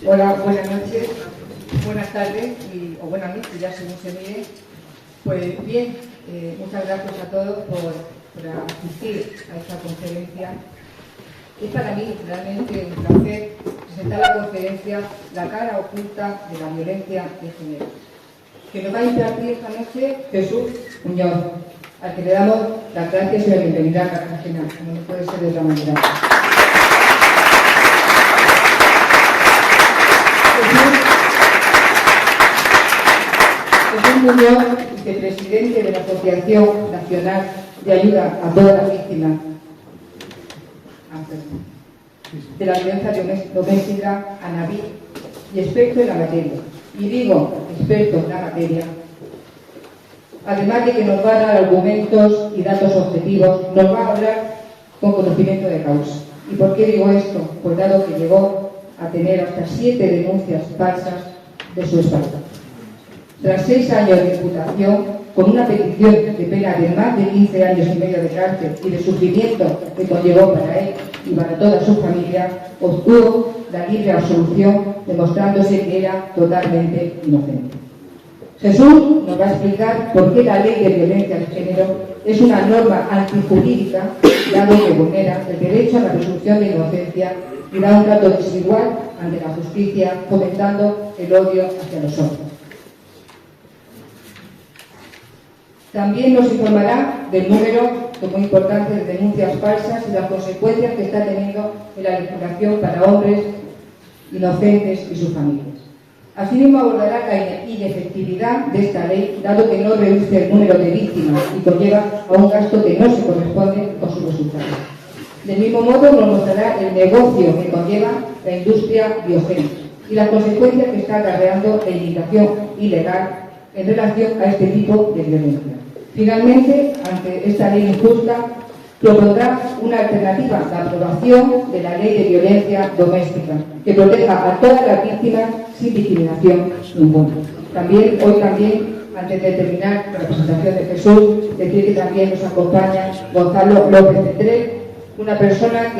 Hola, buenas noches, buenas tardes o buenas noches, ya según se mire. Pues bien, muchas gracias a todos por asistir a esta conferencia. Es para mí realmente un placer presentar la conferencia La cara oculta de la violencia de género, que nos va a impartir esta noche Jesús Muñoz, al que le damos las gracias y la bienvenida a Cartagena, como no puede ser de otra manera. Jesús Muñoz, vicepresidente de la Asociación Nacional de Ayuda a todas las víctimas de la violencia doméstica, ANAVI, y experto en la materia. Y digo experto en la materia, además de que nos va a dar argumentos y datos objetivos, nos va a hablar con conocimiento de causa. ¿Y por qué digo esto? Pues dado que llegó a tener hasta 7 denuncias falsas de su espalda. Tras 6 años de imputación, con una petición de pena de más de 15 años y medio de cárcel y de sufrimiento que conllevó para él y para toda su familia, obtuvo la libre absolución, demostrándose que era totalmente inocente. Jesús nos va a explicar por qué la ley de violencia de género es una norma antijurídica, dado que vulnera el derecho a la presunción de inocencia y da un trato desigual ante la justicia, fomentando el odio hacia los hombres. También nos informará del número, que es muy importante, de denuncias falsas y las consecuencias que está teniendo en la legislación para hombres inocentes y sus familias. Asimismo, abordará la inefectividad de esta ley, dado que no reduce el número de víctimas y conlleva a un gasto que no se corresponde con sus resultados. Del mismo modo, nos mostrará el negocio que conlleva la industria biogénica y las consecuencias que está acarreando la inmigración ilegal en relación a este tipo de violencia. Finalmente, ante esta ley injusta, propondrá una alternativa, la aprobación de la ley de violencia doméstica, que proteja a todas las víctimas sin discriminación ninguna. Hoy también, antes de terminar con la presentación de Jesús, decir que también nos acompaña Gonzalo López de Trell, una persona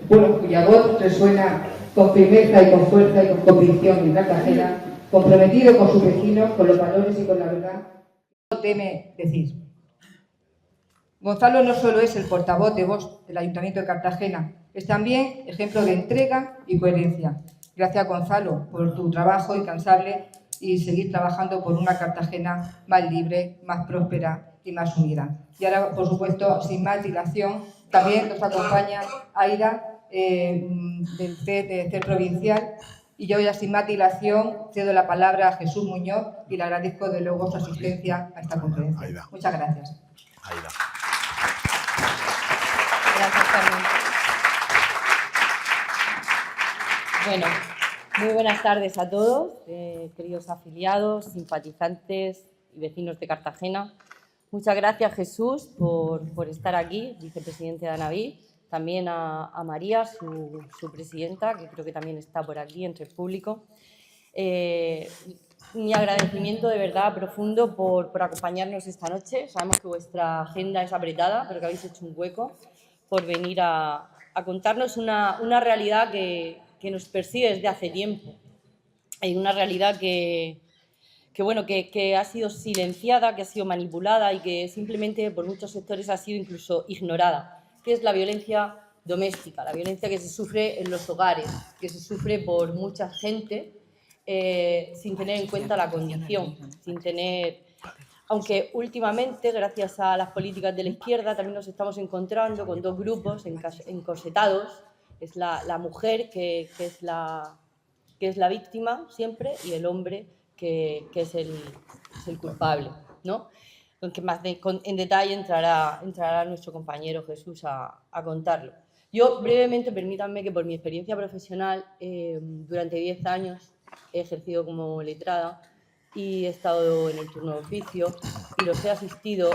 cuya voz resuena con firmeza y con fuerza y con convicción en Cartagena, comprometido con sus vecinos, con los valores y con la verdad, no teme decir. Gonzalo no solo es el portavoz de Vox del Ayuntamiento de Cartagena, es también ejemplo de entrega y coherencia. Gracias, Gonzalo, por tu trabajo incansable y seguir trabajando por una Cartagena más libre, más próspera y más unida. Y ahora, por supuesto, sin más dilación, también nos acompaña Aida del CER provincial. Y yo ya sin más dilación cedo la palabra a Jesús Muñoz y le agradezco de luego su asistencia a esta conferencia. Aida. Muchas gracias. Aida. Gracias, Carmen. Bueno, muy buenas tardes a todos, queridos afiliados, simpatizantes y vecinos de Cartagena. Muchas gracias, Jesús, por estar aquí, vicepresidente de ANAVI. También a María, su presidenta, que creo que también está por aquí entre el público. Mi agradecimiento de verdad profundo por acompañarnos esta noche. Sabemos que vuestra agenda es apretada, pero que habéis hecho un hueco por venir a contarnos una realidad que nos persigue desde hace tiempo. Hay una realidad que ha sido silenciada, que ha sido manipulada y que simplemente por muchos sectores ha sido incluso ignorada, que es la violencia doméstica, la violencia que se sufre en los hogares, que se sufre por mucha gente sin tener en cuenta la condición, aunque últimamente, gracias a las políticas de la izquierda, también nos estamos encontrando con dos grupos encorsetados. Es la mujer que es la víctima siempre y el hombre que es el culpable, ¿no? Aunque más en detalle entrará nuestro compañero Jesús a contarlo. Yo brevemente, permítanme que por mi experiencia profesional, durante 10 años he ejercido como letrada y he estado en el turno de oficio y los he asistido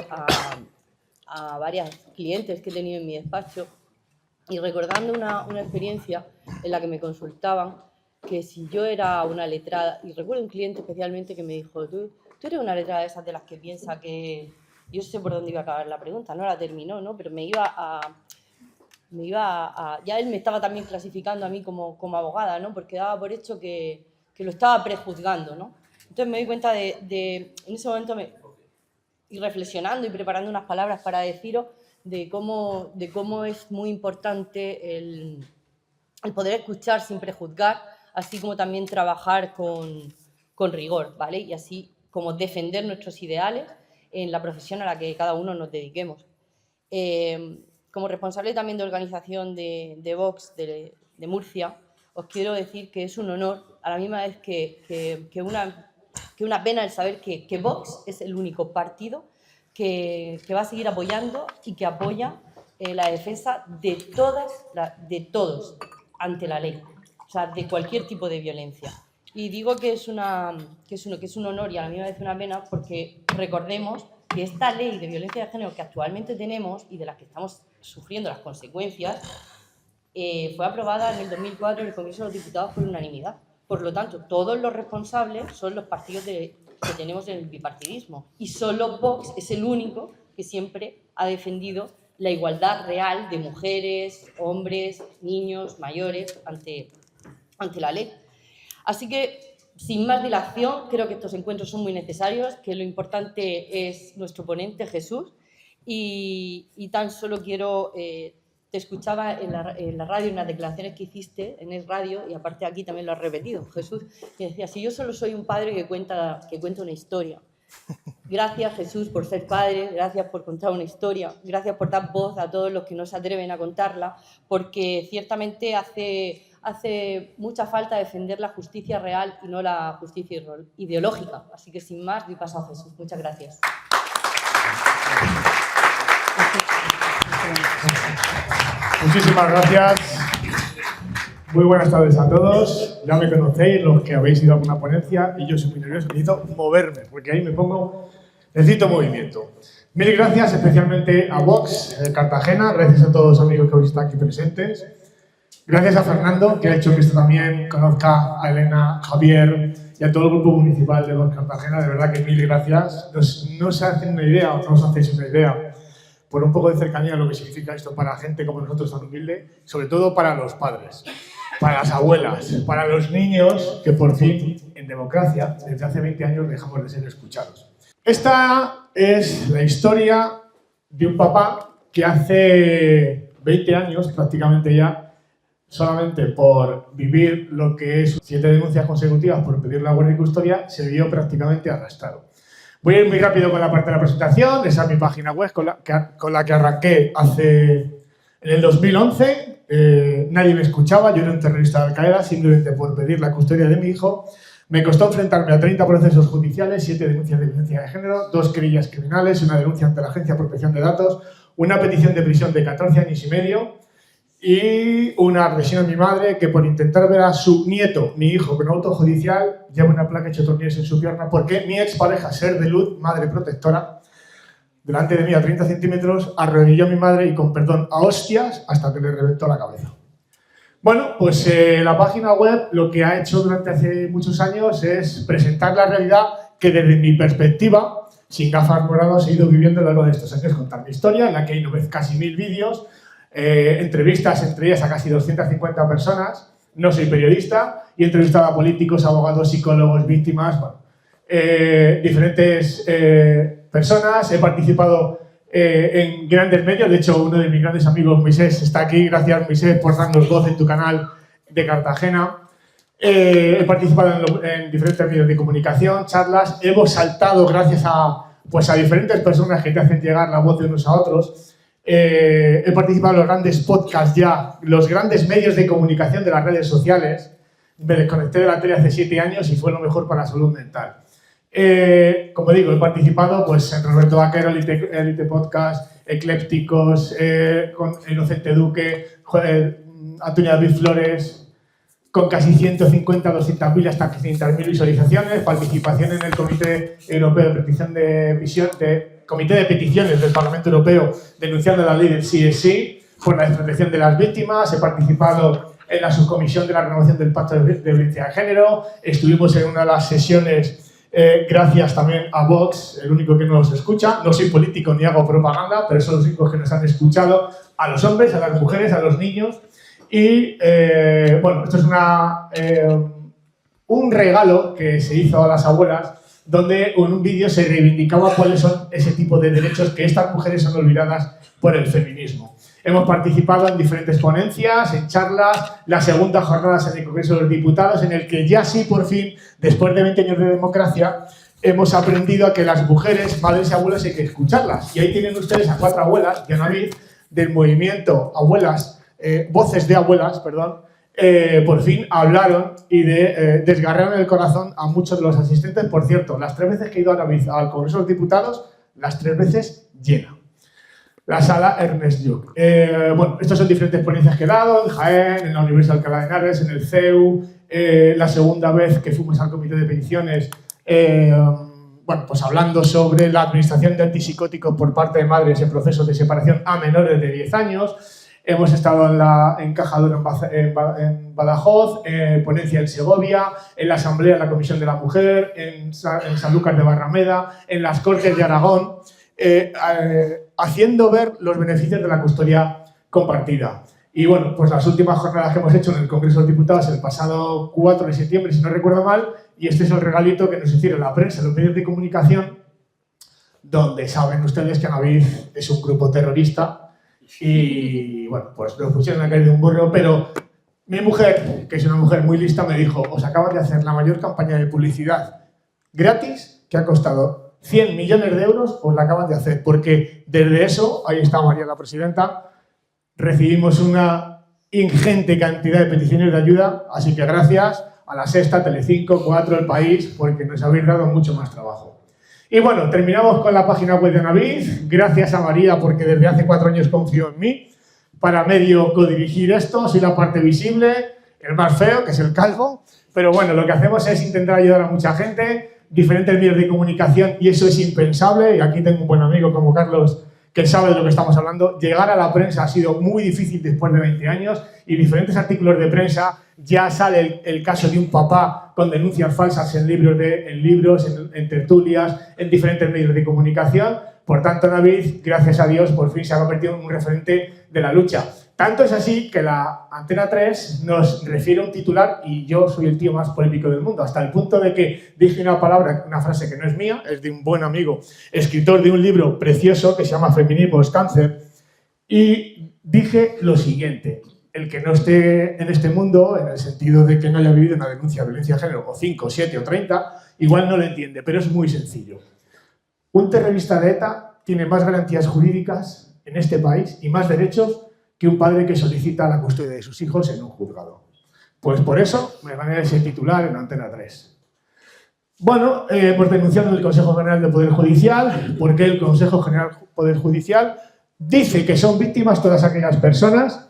a varias clientes que he tenido en mi despacho, y recordando una experiencia en la que me consultaban que si yo era una letrada, y recuerdo un cliente especialmente que me dijo: tú eres una letrada de esas de las que piensa que... Yo sé por dónde iba a acabar la pregunta, no la terminó, ¿no? Pero me iba ya él me estaba también clasificando a mí como abogada, ¿no? Porque daba por hecho que lo estaba prejuzgando, ¿no? Entonces me di cuenta en ese momento, y reflexionando y preparando unas palabras para deciros de cómo es muy importante el poder escuchar sin prejuzgar, así como también trabajar con rigor, ¿vale? Y así como defender nuestros ideales en la profesión a la que cada uno nos dediquemos. Como responsable también de organización de Vox de Murcia, os quiero decir que es un honor, a la misma vez que una pena el saber que Vox es el único partido que va a seguir apoyando y que apoya la defensa de todos ante la ley, o sea, de cualquier tipo de violencia. Y digo que es un honor y a la misma vez una pena, porque recordemos que esta ley de violencia de género que actualmente tenemos y de la que estamos sufriendo las consecuencias fue aprobada en el 2004 en el Congreso de los Diputados por unanimidad. Por lo tanto, todos los responsables son los partidos que tenemos en el bipartidismo, y solo Vox es el único que siempre ha defendido la igualdad real de mujeres, hombres, niños, mayores ante la ley. Así que, sin más dilación, creo que estos encuentros son muy necesarios, que lo importante es nuestro ponente, Jesús, y tan solo quiero... te escuchaba en la radio, en las declaraciones que hiciste en el radio, y aparte aquí también lo has repetido, Jesús, que decía, si yo solo soy un padre que cuenta una historia. Gracias, Jesús, por ser padre, gracias por contar una historia, gracias por dar voz a todos los que no se atreven a contarla, porque ciertamente hace mucha falta defender la justicia real y no la justicia ideológica. Así que, sin más, doy paso a Jesús. Muchas gracias. Muchísimas gracias. Muy buenas tardes a todos. Ya me conocéis, los que habéis ido a alguna ponencia, y yo soy muy nervioso, necesito moverme, porque ahí necesito movimiento. Mil gracias especialmente a Vox Cartagena, gracias a todos los amigos que hoy están aquí presentes. Gracias a Fernando, que ha hecho que esto también conozca a Elena, Javier y a todo el grupo municipal de Vox Cartagena. De verdad que mil gracias. No se hacen una idea, o no os hacéis una idea, por un poco de cercanía, lo que significa esto para gente como nosotros tan humilde, sobre todo para los padres, para las abuelas, para los niños, que por fin, en democracia, desde hace 20 años dejamos de ser escuchados. Esta es la historia de un papá que hace 20 años, prácticamente ya, solamente por vivir lo que es 7 denuncias consecutivas por pedir la guardia y custodia, se vio prácticamente arrastrado. Voy a ir muy rápido con la parte de la presentación. Esa es mi página web con la que arranqué en el 2011. Nadie me escuchaba, yo era un terrorista de Al-Qaeda, simplemente por pedir la custodia de mi hijo. Me costó enfrentarme a 30 procesos judiciales, 7 denuncias de violencia de género, 2 querellas criminales, una denuncia ante la Agencia de Protección de Datos, una petición de prisión de 14 años y medio y una agresión a mi madre, que por intentar ver a su nieto, mi hijo, con auto judicial, lleva una placa hecha tornillos en su pierna, porque mi expareja, Ser de Luz, madre protectora, delante de mí a 30 centímetros, arrodilló a mi madre y, con perdón, a hostias, hasta que le reventó la cabeza. Bueno, pues la página web lo que ha hecho durante hace muchos años es presentar la realidad que, desde mi perspectiva, sin gafas moradas, he ido viviendo a lo largo de estos años, contar mi historia, en la que hay casi 1000 vídeos, entrevistas, entre ellas a casi 250 personas. No soy periodista y he entrevistado a políticos, abogados, psicólogos, víctimas, bueno, diferentes personas. He participado en grandes medios. De hecho, uno de mis grandes amigos, Moisés, está aquí. Gracias, Moisés, por darnos voz en tu canal de Cartagena. He participado en diferentes medios de comunicación, charlas. Hemos saltado gracias a diferentes personas que te hacen llegar la voz de unos a otros. He participado en los grandes podcasts ya, los grandes medios de comunicación de las redes sociales. Me desconecté de la tele hace 7 años y fue lo mejor para la salud mental. Como digo, he participado en Roberto Vaquero, Elite Podcast, Eclépticos, con Inocente Duque, Antonio David Flores, con casi 150, 200.000 hasta 500.000 visualizaciones, participación en el Comité Europeo de Petición de Visión, Comité de Peticiones del Parlamento Europeo, denunciando la ley del sí es sí, por la desprotección de las víctimas. He participado en la subcomisión de la renovación del Pacto de Violencia de Género. Estuvimos en una de las sesiones Gracias también a Vox, el único que nos escucha. No soy político ni hago propaganda, pero son los únicos que nos han escuchado. A los hombres, a las mujeres, a los niños. Y, bueno, esto es un regalo que se hizo a las abuelas, donde en un vídeo se reivindicaba cuáles son ese tipo de derechos que estas mujeres son olvidadas por el feminismo. Hemos participado en diferentes ponencias, en charlas, las segundas jornadas en el Congreso de los Diputados, en el que ya sí, por fin, después de 20 años de democracia, hemos aprendido a que las mujeres, madres y abuelas, hay que escucharlas. Y ahí tienen ustedes a 4 abuelas, de Navid, del movimiento Abuelas, Voces de Abuelas, perdón, por fin hablaron y desgarraron el corazón a muchos de los asistentes. Por cierto, las 3 veces que he ido a Navid al Congreso de los Diputados, las 3 veces llena. La sala Ernest Lluch. Bueno, estas son diferentes ponencias que he dado, en Jaén, en la Universidad de Alcalá de Henares, en el CEU, la segunda vez que fuimos al Comité de Peticiones, bueno, pues hablando sobre la administración de antipsicóticos por parte de madres en procesos de separación a menores de 10 años. Hemos estado en la Encajadora en Badajoz, ponencia en Segovia, en la Asamblea, en la Comisión de la Mujer, en Sanlúcar de Barrameda, en las Cortes de Aragón, haciendo ver los beneficios de la custodia compartida. Y bueno, pues las últimas jornadas que hemos hecho en el Congreso de los Diputados el pasado 4 de septiembre, si no recuerdo mal, y este es el regalito que nos hicieron la prensa, los medios de comunicación, donde saben ustedes que Navid es un grupo terrorista y bueno, pues nos pusieron a caer de un burro, pero mi mujer, que es una mujer muy lista, me dijo: os acaban de hacer la mayor campaña de publicidad gratis que ha costado 100 millones de euros, os la acaban de hacer, porque desde eso, ahí está María la presidenta, recibimos una ingente cantidad de peticiones de ayuda, así que gracias a La Sexta, Telecinco, 4, El País, porque nos habéis dado mucho más trabajo. Y bueno, terminamos con la página web de Navid. Gracias a María, porque desde hace 4 años confió en mí para medio codirigir esto. Soy la parte visible, el más feo, que es el calvo, pero bueno, lo que hacemos es intentar ayudar a mucha gente, diferentes medios de comunicación, y eso es impensable. Y aquí tengo un buen amigo como Carlos, que sabe de lo que estamos hablando. Llegar a la prensa ha sido muy difícil después de 20 años y diferentes artículos de prensa. Ya sale el caso de un papá con denuncias falsas en libros, en tertulias, en diferentes medios de comunicación. Por tanto, Navid, gracias a Dios, por fin se ha convertido en un referente de la lucha. Tanto es así que la Antena 3 nos refiere a un titular y yo soy el tío más polémico del mundo, hasta el punto de que dije una frase que no es mía, es de un buen amigo, escritor de un libro precioso que se llama Feminismo es cáncer, y dije lo siguiente: el que no esté en este mundo, en el sentido de que no haya vivido una denuncia de violencia de género, o 5, 7 o 30, igual no lo entiende, pero es muy sencillo. Un terrorista de ETA tiene más garantías jurídicas en este país y más derechos que un padre que solicita la custodia de sus hijos en un juzgado. Pues por eso me gané ese titular en Antena 3. Bueno, hemos denunciado en el Consejo General del Poder Judicial, porque el Consejo General del Poder Judicial dice que son víctimas todas aquellas personas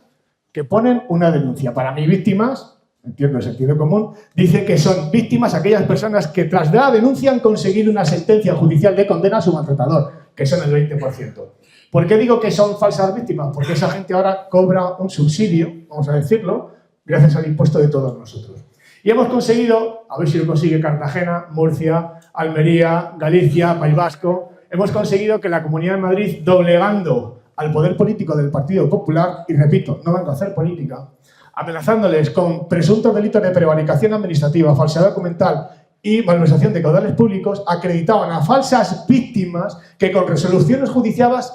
que ponen una denuncia. Para mí, víctimas, entiendo el sentido común, dice que son víctimas aquellas personas que tras de la denuncia han conseguido una sentencia judicial de condena a su maltratador, que son el 20%. ¿Por qué digo que son falsas víctimas? Porque esa gente ahora cobra un subsidio, vamos a decirlo, gracias al impuesto de todos nosotros. Y hemos conseguido, a ver si lo consigue Cartagena, Murcia, Almería, Galicia, País Vasco, hemos conseguido que la Comunidad de Madrid, doblegando al poder político del Partido Popular, y repito, no vengo a hacer política, amenazándoles con presuntos delitos de prevaricación administrativa, falsedad documental y malversación de caudales públicos, acreditaban a falsas víctimas que con resoluciones judiciales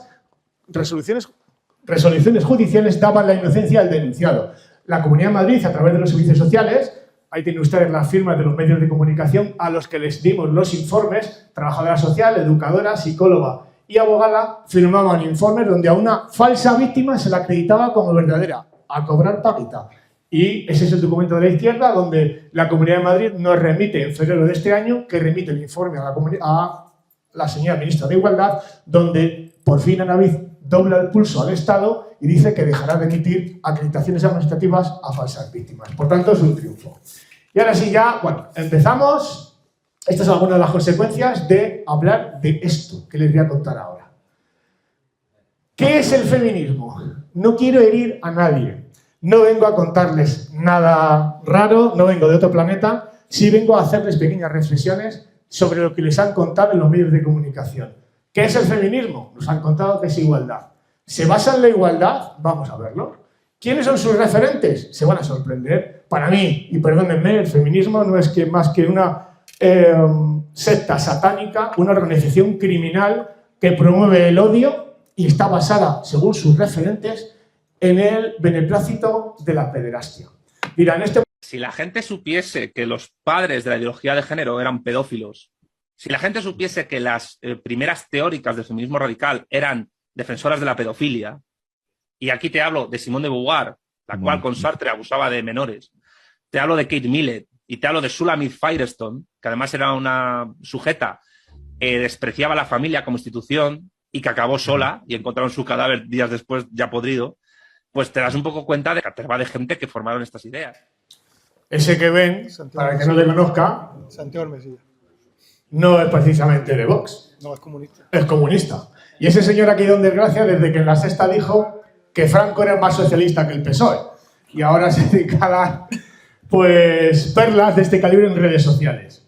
daban la inocencia al denunciado. La Comunidad de Madrid, a través de los servicios sociales, ahí tienen ustedes las firmas de los medios de comunicación a los que les dimos los informes, trabajadora social, educadora, psicóloga y abogada, firmaban informes donde a una falsa víctima se la acreditaba como verdadera, a cobrar paguita. Y ese es el documento de la izquierda donde la Comunidad de Madrid nos remite en febrero de este año, que remite el informe a la señora ministra de Igualdad, donde por fin Navid dobla el pulso al Estado y dice que dejará de emitir acreditaciones administrativas a falsas víctimas. Por tanto, es un triunfo. Y ahora sí ya, bueno, empezamos. Estas son algunas de las consecuencias de hablar de esto que les voy a contar ahora. ¿Qué es el feminismo? No quiero herir a nadie. No vengo a contarles nada raro, no vengo de otro planeta. Sí vengo a hacerles pequeñas reflexiones sobre lo que les han contado en los medios de comunicación. ¿Qué es el feminismo? Nos han contado que es igualdad. ¿Se basa en la igualdad? Vamos a verlo. ¿Quiénes son sus referentes? Se van a sorprender. Para mí, y perdónenme, el feminismo no es más que una secta satánica, una organización criminal que promueve el odio y está basada, según sus referentes, en el beneplácito de la pederastia. Dirán, Si la gente supiese que los padres de la ideología de género eran pedófilos, si la gente supiese que las primeras teóricas del feminismo radical eran defensoras de la pedofilia, y aquí te hablo de Simone de Beauvoir, la cual con Sartre abusaba de menores, te hablo de Kate Millett y te hablo de Shulamit Firestone, que además era una sujeta que despreciaba a la familia como institución y que acabó sola y encontraron su cadáver días después ya podrido, pues te das un poco cuenta de la caterva de gente que formaron estas ideas. Ese que ven, Santiago para que no le conozca, Santiago Mesilla. no es precisamente de Vox. No, es comunista. Es comunista. Y ese señor aquí don desgracia, desde que en la Sexta dijo que Franco era más socialista que el PSOE. Y ahora se dedica a dar, pues, perlas de este calibre en redes sociales.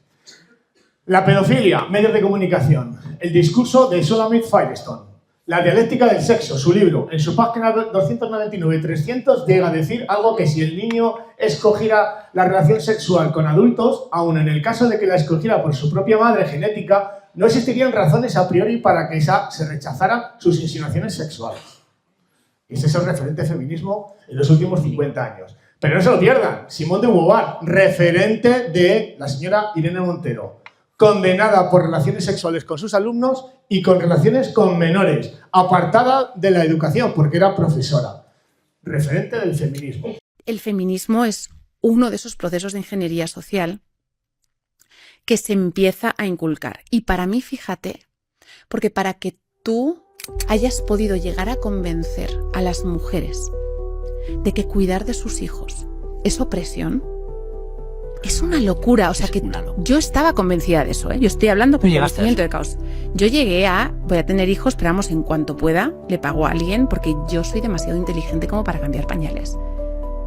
La pedofilia, medios de comunicación. El discurso de Shulamit Firestone. La dialéctica del sexo, su libro. En su página 299 y 300 llega a decir algo que si el niño escogiera la relación sexual con adultos, aun en el caso de que la escogiera por su propia madre genética, no existirían razones a priori para que se rechazaran sus insinuaciones sexuales. Ese es el referente de feminismo en los últimos 50 años. Pero no se lo pierdan. Simone de Beauvoir, referente de la señora Irene Montero, condenada por relaciones sexuales con sus alumnos y con relaciones con menores, apartada de la educación porque era profesora. Referente del feminismo. El feminismo es uno de esos procesos de ingeniería social que se empieza a inculcar. Y para mí, fíjate, porque para que tú hayas podido llegar a convencer a las mujeres de que cuidar de sus hijos es opresión, es una locura. O sea, que yo estaba convencida de eso, ¿eh? Yo estoy hablando por conocimiento de causa. Yo llegué voy a tener hijos, pero vamos, en cuanto pueda, le pago a alguien porque yo soy demasiado inteligente como para cambiar pañales.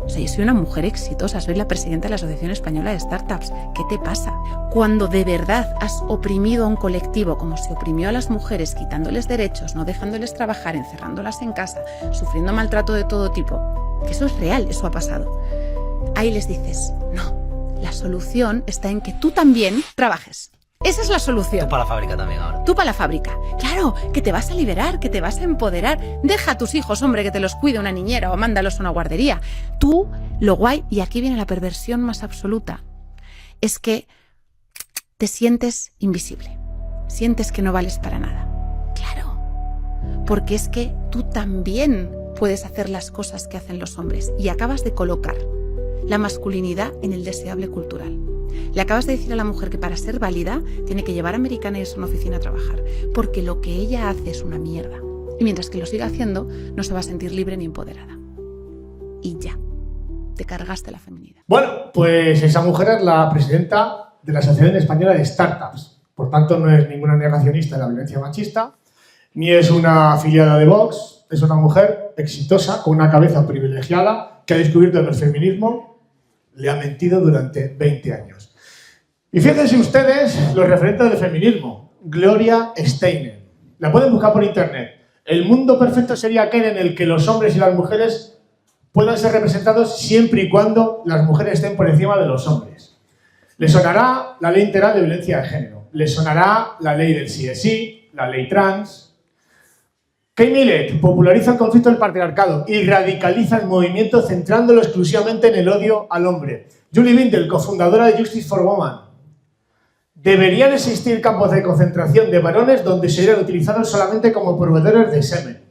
O sea, yo soy una mujer exitosa, soy la presidenta de la Asociación Española de Startups. ¿Qué te pasa? Cuando de verdad has oprimido a un colectivo como se oprimió a las mujeres, quitándoles derechos, no dejándoles trabajar, encerrándolas en casa, sufriendo maltrato de todo tipo, que eso es real, eso ha pasado. Ahí les dices, no, la solución está en que tú también trabajes. Esa es la solución. Tú para la fábrica también ahora. Tú para la fábrica. Claro, que te vas a liberar, que te vas a empoderar. Deja a tus hijos, hombre, que te los cuide una niñera o mándalos a una guardería. Tú, lo guay, y aquí viene la perversión más absoluta, es que te sientes invisible. Sientes que no vales para nada. Claro, porque es que tú también puedes hacer las cosas que hacen los hombres y acabas de colocar la masculinidad en el deseable cultural. Le acabas de decir a la mujer que para ser válida tiene que llevar a Americana y irse a una oficina a trabajar, porque lo que ella hace es una mierda. Y mientras que lo siga haciendo, no se va a sentir libre ni empoderada. Y ya, te cargaste la feminidad. Bueno, pues esa mujer es la presidenta de la Asociación Española de Startups. Por tanto, no es ninguna negacionista de la violencia machista, ni es una afiliada de Vox, es una mujer exitosa, con una cabeza privilegiada, que ha descubierto que el feminismo le ha mentido durante 20 años. Y fíjense ustedes los referentes del feminismo. Gloria Steinem. La pueden buscar por internet. El mundo perfecto sería aquel en el que los hombres y las mujeres puedan ser representados siempre y cuando las mujeres estén por encima de los hombres. Les sonará la ley integral de violencia de género. Les sonará la ley del sí es sí, la ley trans. Kate Millett populariza el concepto del patriarcado y radicaliza el movimiento centrándolo exclusivamente en el odio al hombre. Julie Bindel, cofundadora de Justice for Women. Deberían existir campos de concentración de varones donde serían utilizados solamente como proveedores de semen.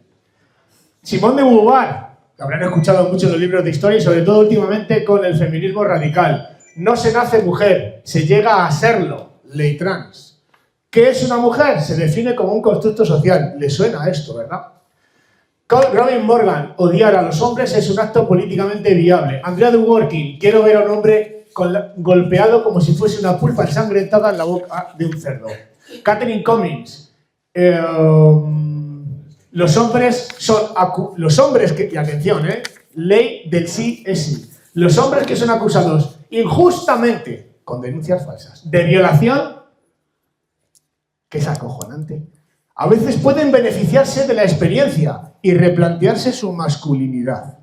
Simone de Beauvoir, que habrán escuchado mucho en los libros de historia y sobre todo últimamente con el feminismo radical. No se nace mujer, se llega a serlo. Ley trans. ¿Qué es una mujer? Se define como un constructo social. ¿Le suena esto, verdad? Robin Morgan, odiar a los hombres es un acto políticamente viable. Andrea Dworkin, quiero ver a un hombre golpeado como si fuese una pulpa ensangrentada en la boca de un cerdo. Catherine Cummings, los hombres que, y atención, ley del sí es sí. Los hombres que son acusados injustamente, con denuncias falsas, de violación, que es acojonante. A veces pueden beneficiarse de la experiencia y replantearse su masculinidad.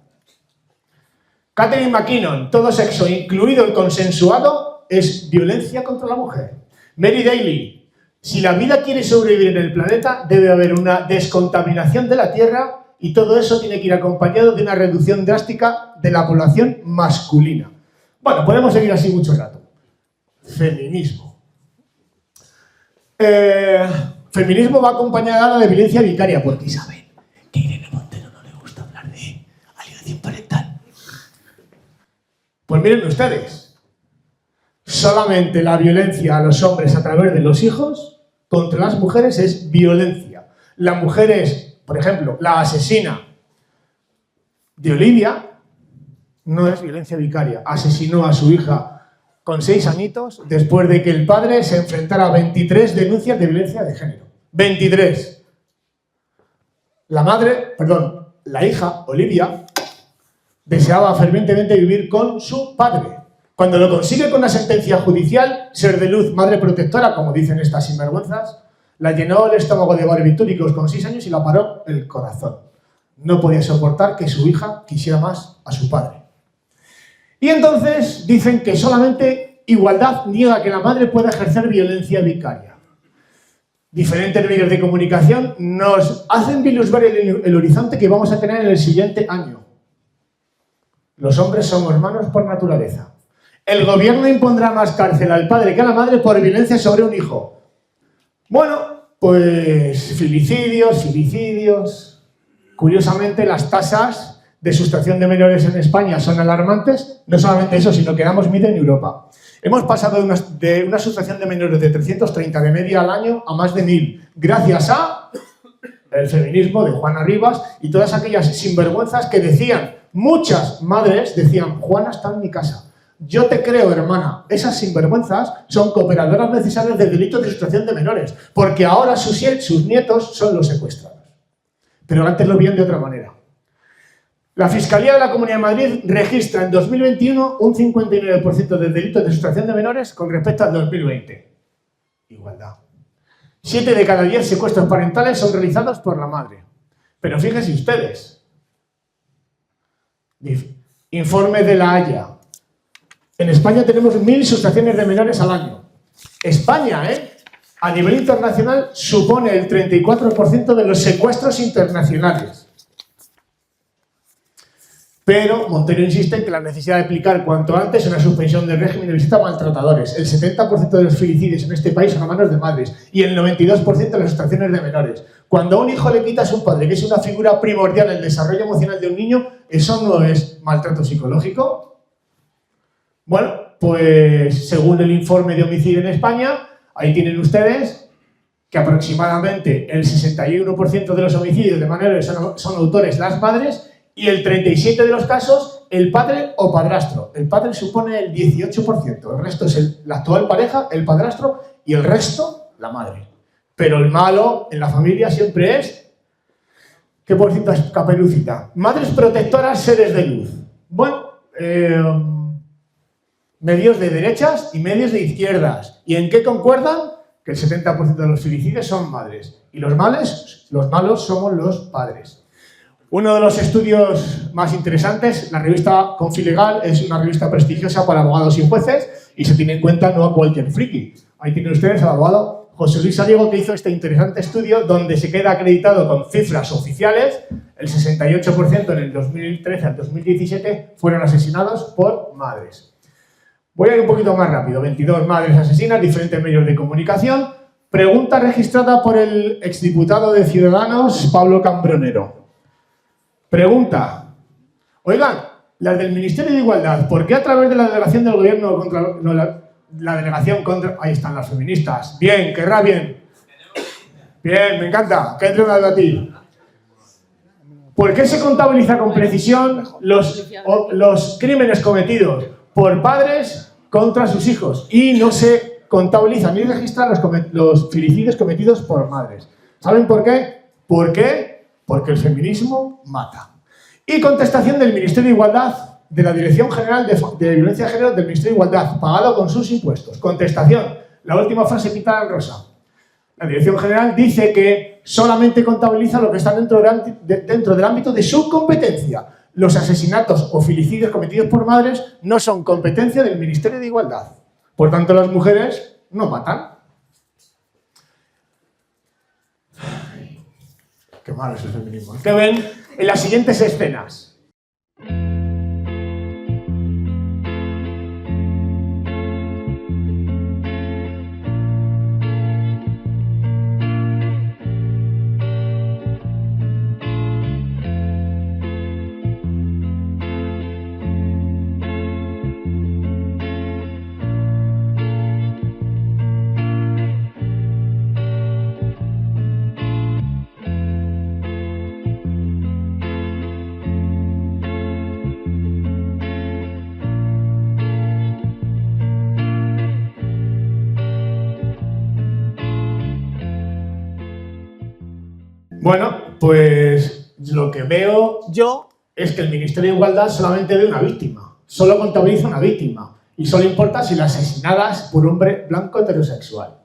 Catherine McKinnon, todo sexo, incluido el consensuado, es violencia contra la mujer. Mary Daly, si la vida quiere sobrevivir en el planeta, debe haber una descontaminación de la Tierra y todo eso tiene que ir acompañado de una reducción drástica de la población masculina. Bueno, podemos seguir así mucho rato. Feminismo. Feminismo va acompañada de violencia vicaria, porque saben que a Irene Montero no le gusta hablar de alienación parental. Pues miren ustedes, solamente la violencia a los hombres a través de los hijos contra las mujeres es violencia. La mujer es, por ejemplo, la asesina de Olivia, no es violencia vicaria, asesinó a su hija con 6 añitos después de que el padre se enfrentara a 23 denuncias de violencia de género. 23. La hija, Olivia, deseaba fervientemente vivir con su padre. Cuando lo consigue con una sentencia judicial, ser de luz, madre protectora, como dicen estas sinvergüenzas, la llenó el estómago de barbitúricos con 6 años y la paró el corazón. No podía soportar que su hija quisiera más a su padre. Y entonces dicen que solamente igualdad niega que la madre pueda ejercer violencia vicaria. Diferentes medios de comunicación nos hacen vislumbrar el horizonte que vamos a tener en el siguiente año. Los hombres somos hermanos por naturaleza. El gobierno impondrá más cárcel al padre que a la madre por violencia sobre un hijo. Bueno, pues filicidios. Curiosamente, las tasas de sustracción de menores en España son alarmantes. No solamente eso, sino que damos miedo en Europa. Hemos pasado de una sustracción de menores de 330 de media al año a más de 1000, gracias a el feminismo de Juana Rivas y todas aquellas sinvergüenzas que decían, muchas madres decían, Juana está en mi casa. Yo te creo, hermana, esas sinvergüenzas son cooperadoras necesarias del delito de sustracción de menores, porque ahora sus nietos son los secuestrados. Pero antes lo veían de otra manera. La Fiscalía de la Comunidad de Madrid registra en 2021 un 59% de delitos de sustracción de menores con respecto al 2020. Igualdad. 7 de cada 10 secuestros parentales son realizados por la madre. Pero fíjense ustedes. Informe de La Haya. En España tenemos 1000 sustracciones de menores al año. España, a nivel internacional, supone el 34% de los secuestros internacionales. Pero Montero insiste en que la necesidad de aplicar cuanto antes una suspensión del régimen de visita a maltratadores. El 70% de los femicidios en este país son a manos de madres y el 92% de las sustracciones de menores. Cuando a un hijo le quitas a un padre, que es una figura primordial en el desarrollo emocional de un niño, ¿eso no es maltrato psicológico? Bueno, pues según el informe de homicidio en España, ahí tienen ustedes que aproximadamente el 61% de los homicidios de menores son autores las madres y el 37% de los casos el padre o padrastro. El padre supone el 18%, el resto es la actual pareja, el padrastro y el resto la madre. Pero el malo en la familia siempre es, ¿qué por ciento es Caperucita? Madres protectoras, seres de luz. Bueno, medios de derechas y medios de izquierdas. ¿Y en qué concuerdan? Que el 70% de los femicidios son madres. Y los malos somos los padres. Uno de los estudios más interesantes, la revista Confilegal, es una revista prestigiosa para abogados y jueces y se tiene en cuenta no a cualquier friki. Ahí tienen ustedes al abogado José Luis Saliego, que hizo este interesante estudio donde se queda acreditado con cifras oficiales. El 68% en el 2013 al 2017 fueron asesinados por madres. Voy a ir un poquito más rápido. 22 madres asesinas, diferentes medios de comunicación. Pregunta registrada por el exdiputado de Ciudadanos, Pablo Cambronero. Pregunta, oigan, las del Ministerio de Igualdad, ¿por qué a través de la delegación del gobierno contra la delegación contra... Ahí están las feministas. Bien, querrá bien. Bien, me encanta. Que entre una a ti. ¿Por qué se contabiliza con precisión los crímenes cometidos por padres contra sus hijos y no se contabilizan ni registran los femicidios cometidos por madres? ¿Saben por qué? ¿Por qué? Porque el feminismo mata. Y contestación del Ministerio de Igualdad, de la Dirección General de Violencia de Género del Ministerio de Igualdad, pagado con sus impuestos. Contestación, la última frase pintada en rosa. la Dirección General dice que solamente contabiliza lo que está dentro del ámbito de su competencia. Los asesinatos o filicidios cometidos por madres no son competencia del Ministerio de Igualdad. Por tanto, las mujeres no matan. Ay, qué malo es el feminismo. ¿Qué ven en las siguientes escenas? Bueno, pues lo que veo yo es que el Ministerio de Igualdad solamente ve una víctima, solo contabiliza una víctima y solo importa si la asesinada es por un hombre blanco heterosexual.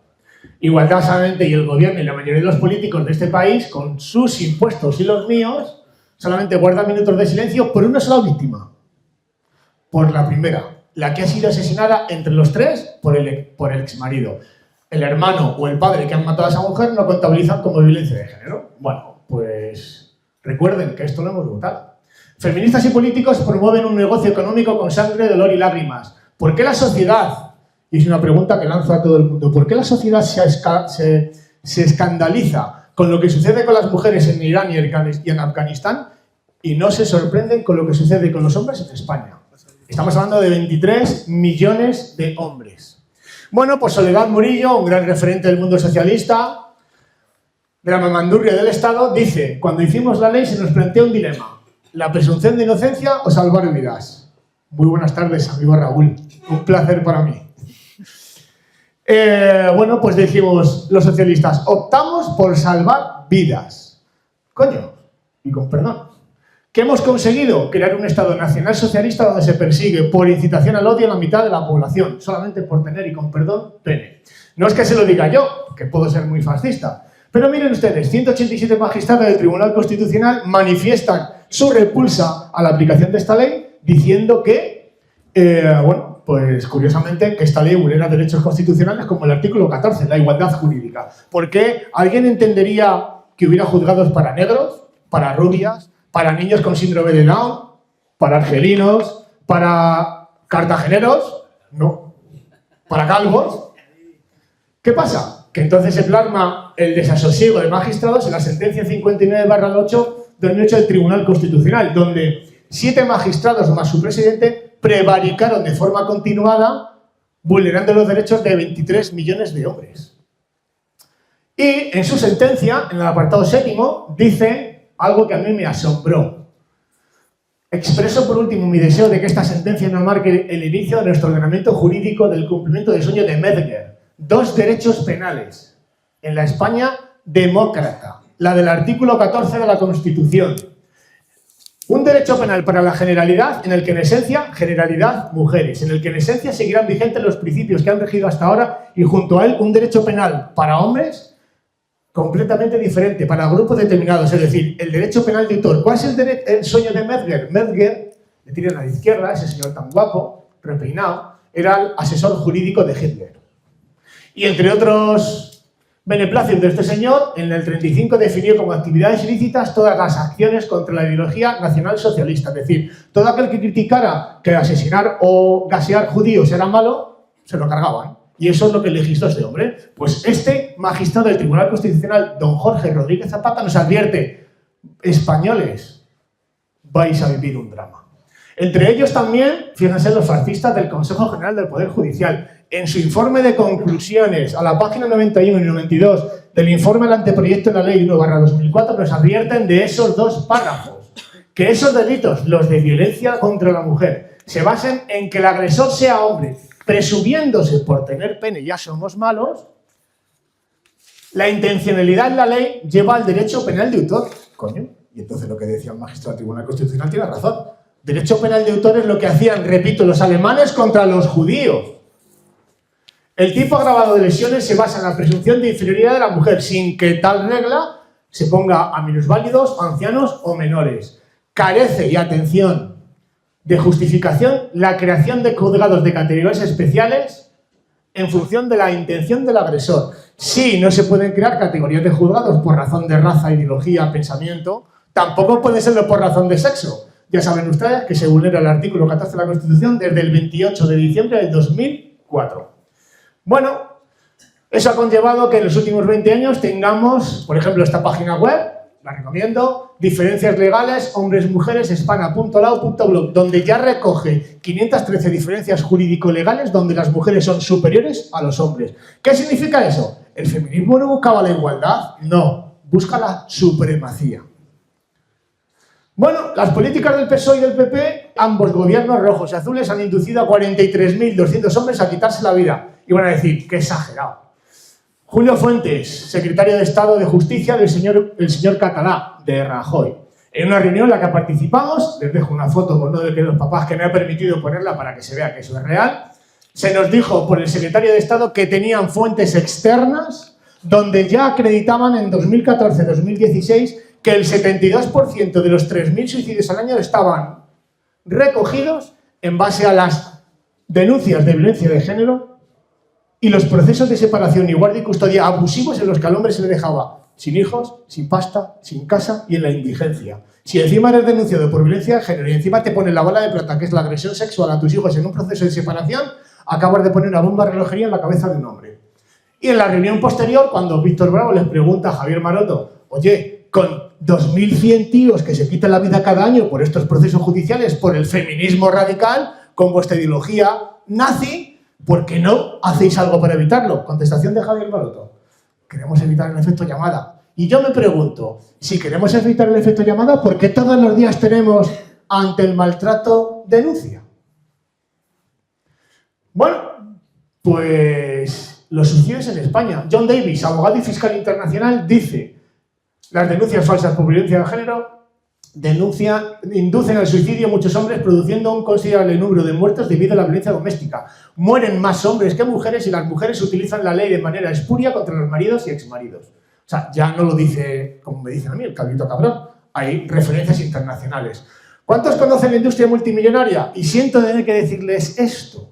Igualdad solamente y el gobierno y la mayoría de los políticos de este país, con sus impuestos y los míos, solamente guardan minutos de silencio por una sola víctima. Por la primera, la que ha sido asesinada entre los tres por el exmarido. El hermano o el padre que han matado a esa mujer no contabilizan como violencia de género. Bueno, pues recuerden que esto lo hemos votado. Feministas y políticos promueven un negocio económico con sangre, dolor y lágrimas. ¿Por qué la sociedad? Y es una pregunta que lanzo a todo el mundo. ¿Por qué la sociedad se escandaliza con lo que sucede con las mujeres en Irán y en Afganistán y no se sorprenden con lo que sucede con los hombres en España? Estamos hablando de 23 millones de hombres. Bueno, pues Soledad Murillo, un gran referente del mundo socialista, de la mamandurria del Estado, dice: cuando hicimos la ley se nos planteó un dilema, la presunción de inocencia o salvar vidas. Muy buenas tardes, amigo Raúl, un placer para mí. Bueno, pues dijimos los socialistas, optamos por salvar vidas. Coño, y con perdón. ¿Qué hemos conseguido? Crear un Estado nacional socialista donde se persigue por incitación al odio a la mitad de la población, solamente por tener, y con perdón, pene. No es que se lo diga yo, que puedo ser muy fascista, pero miren ustedes, 187 magistrados del Tribunal Constitucional manifiestan su repulsa a la aplicación de esta ley, diciendo que, bueno, pues curiosamente, que esta ley vulnera derechos constitucionales como el artículo 14, la igualdad jurídica. ¿Por qué alguien entendería que hubiera juzgados para negros, para rubias, para niños con síndrome de Down, para argelinos, para cartageneros? No. ¿Para calvos? ¿Qué pasa? Que entonces se plasma el desasosiego de magistrados en la sentencia 59/8/2008 del Tribunal Constitucional, donde 7 magistrados más su presidente prevaricaron de forma continuada, vulnerando los derechos de 23 millones de hombres. Y en su sentencia, en el apartado 7º, dice algo que a mí me asombró. Expreso por último mi deseo de que esta sentencia no marque el inicio de nuestro ordenamiento jurídico del cumplimiento del sueño de Metzger. 2 derechos penales en la España demócrata, la del artículo 14 de la Constitución. Un derecho penal para la generalidad, en el que en esencia, generalidad, mujeres, en el que en esencia seguirán vigentes los principios que han regido hasta ahora, y junto a él un derecho penal para hombres completamente diferente, para grupos determinados, es decir, el derecho penal de autor. ¿Cuál es el sueño de Metzger? Metzger, le tiran a la izquierda, ese señor tan guapo, repeinado, era el asesor jurídico de Hitler. Y entre otros beneplácitos de este señor, en el 35 definió como actividades ilícitas todas las acciones contra la ideología nacionalsocialista, es decir, todo aquel que criticara que asesinar o gasear judíos era malo, se lo cargaban. Y eso es lo que legisló este hombre. Pues este magistrado del Tribunal Constitucional, don Jorge Rodríguez Zapata, nos advierte: españoles, vais a vivir un drama. Entre ellos también, fíjense, los fascistas del Consejo General del Poder Judicial. En su informe de conclusiones, a la página 91 y 92 del informe del anteproyecto de la Ley 1/2004, nos advierten de esos 2 párrafos. Que esos delitos, los de violencia contra la mujer, se basen en que el agresor sea hombre, presumiéndose por tener pene ya somos malos. La intencionalidad en la ley lleva al derecho penal de autor. Coño, y entonces lo que decía el magistrado del Tribunal Constitucional tiene razón. Derecho penal de autor es lo que hacían, repito, los alemanes contra los judíos. El tipo agravado de lesiones se basa en la presunción de inferioridad de la mujer, sin que tal regla se ponga a minusválidos, ancianos o menores. Carece, y atención, de justificación la creación de juzgados de categorías especiales en función de la intención del agresor. Sí, no se pueden crear categorías de juzgados por razón de raza, ideología, pensamiento, tampoco puede serlo por razón de sexo. Ya saben ustedes que se vulnera el artículo 14 de la Constitución desde el 28 de diciembre del 2004. Bueno, eso ha conllevado que en los últimos 20 años tengamos, por ejemplo, esta página web, la recomiendo, diferencias legales, hombres-mujeres, espana.lau.blog, donde ya recoge 513 diferencias jurídico-legales donde las mujeres son superiores a los hombres. ¿Qué significa eso? ¿El feminismo no buscaba la igualdad? No, busca la supremacía. Bueno, las políticas del PSOE y del PP, ambos gobiernos rojos y azules, han inducido a 43.200 hombres a quitarse la vida. Y van a decir, qué exagerado. Julio Fuentes, secretario de Estado de Justicia del señor Catalá, de Rajoy. En una reunión en la que participamos, les dejo una foto con uno de los papás que me ha permitido ponerla para que se vea que eso es real, se nos dijo por el secretario de Estado que tenían fuentes externas donde ya acreditaban en 2014-2016 que el 72% de los 3.000 suicidios al año estaban recogidos en base a las denuncias de violencia de género y los procesos de separación y guardia y custodia abusivos en los que al hombre se le dejaba sin hijos, sin pasta, sin casa y en la indigencia. Si encima eres denunciado por violencia de género y encima te ponen la bala de plata, que es la agresión sexual a tus hijos en un proceso de separación, acabas de poner una bomba de relojería en la cabeza de un hombre. Y en la reunión posterior, cuando Víctor Bravo les pregunta a Javier Maroto, oye, con 2.100 tíos que se quitan la vida cada año por estos procesos judiciales, por el feminismo radical, con vuestra ideología nazi, ¿por qué no hacéis algo para evitarlo? Contestación de Javier Maroto. Queremos evitar el efecto llamada. Y yo me pregunto, si queremos evitar el efecto llamada, ¿por qué todos los días tenemos ante el maltrato denuncia? Bueno, pues los suicidios en España. John Davis, abogado y fiscal internacional, dice: las denuncias falsas por violencia de género inducen al suicidio a muchos hombres, produciendo un considerable número de muertos debido a la violencia doméstica. Mueren más hombres que mujeres y las mujeres utilizan la ley de manera espuria contra los maridos y exmaridos. O sea, ya no lo dice, como me dicen a mí, el Calvito Cabrón. Hay referencias internacionales. ¿Cuántos conocen la industria multimillonaria? Y siento tener que decirles esto,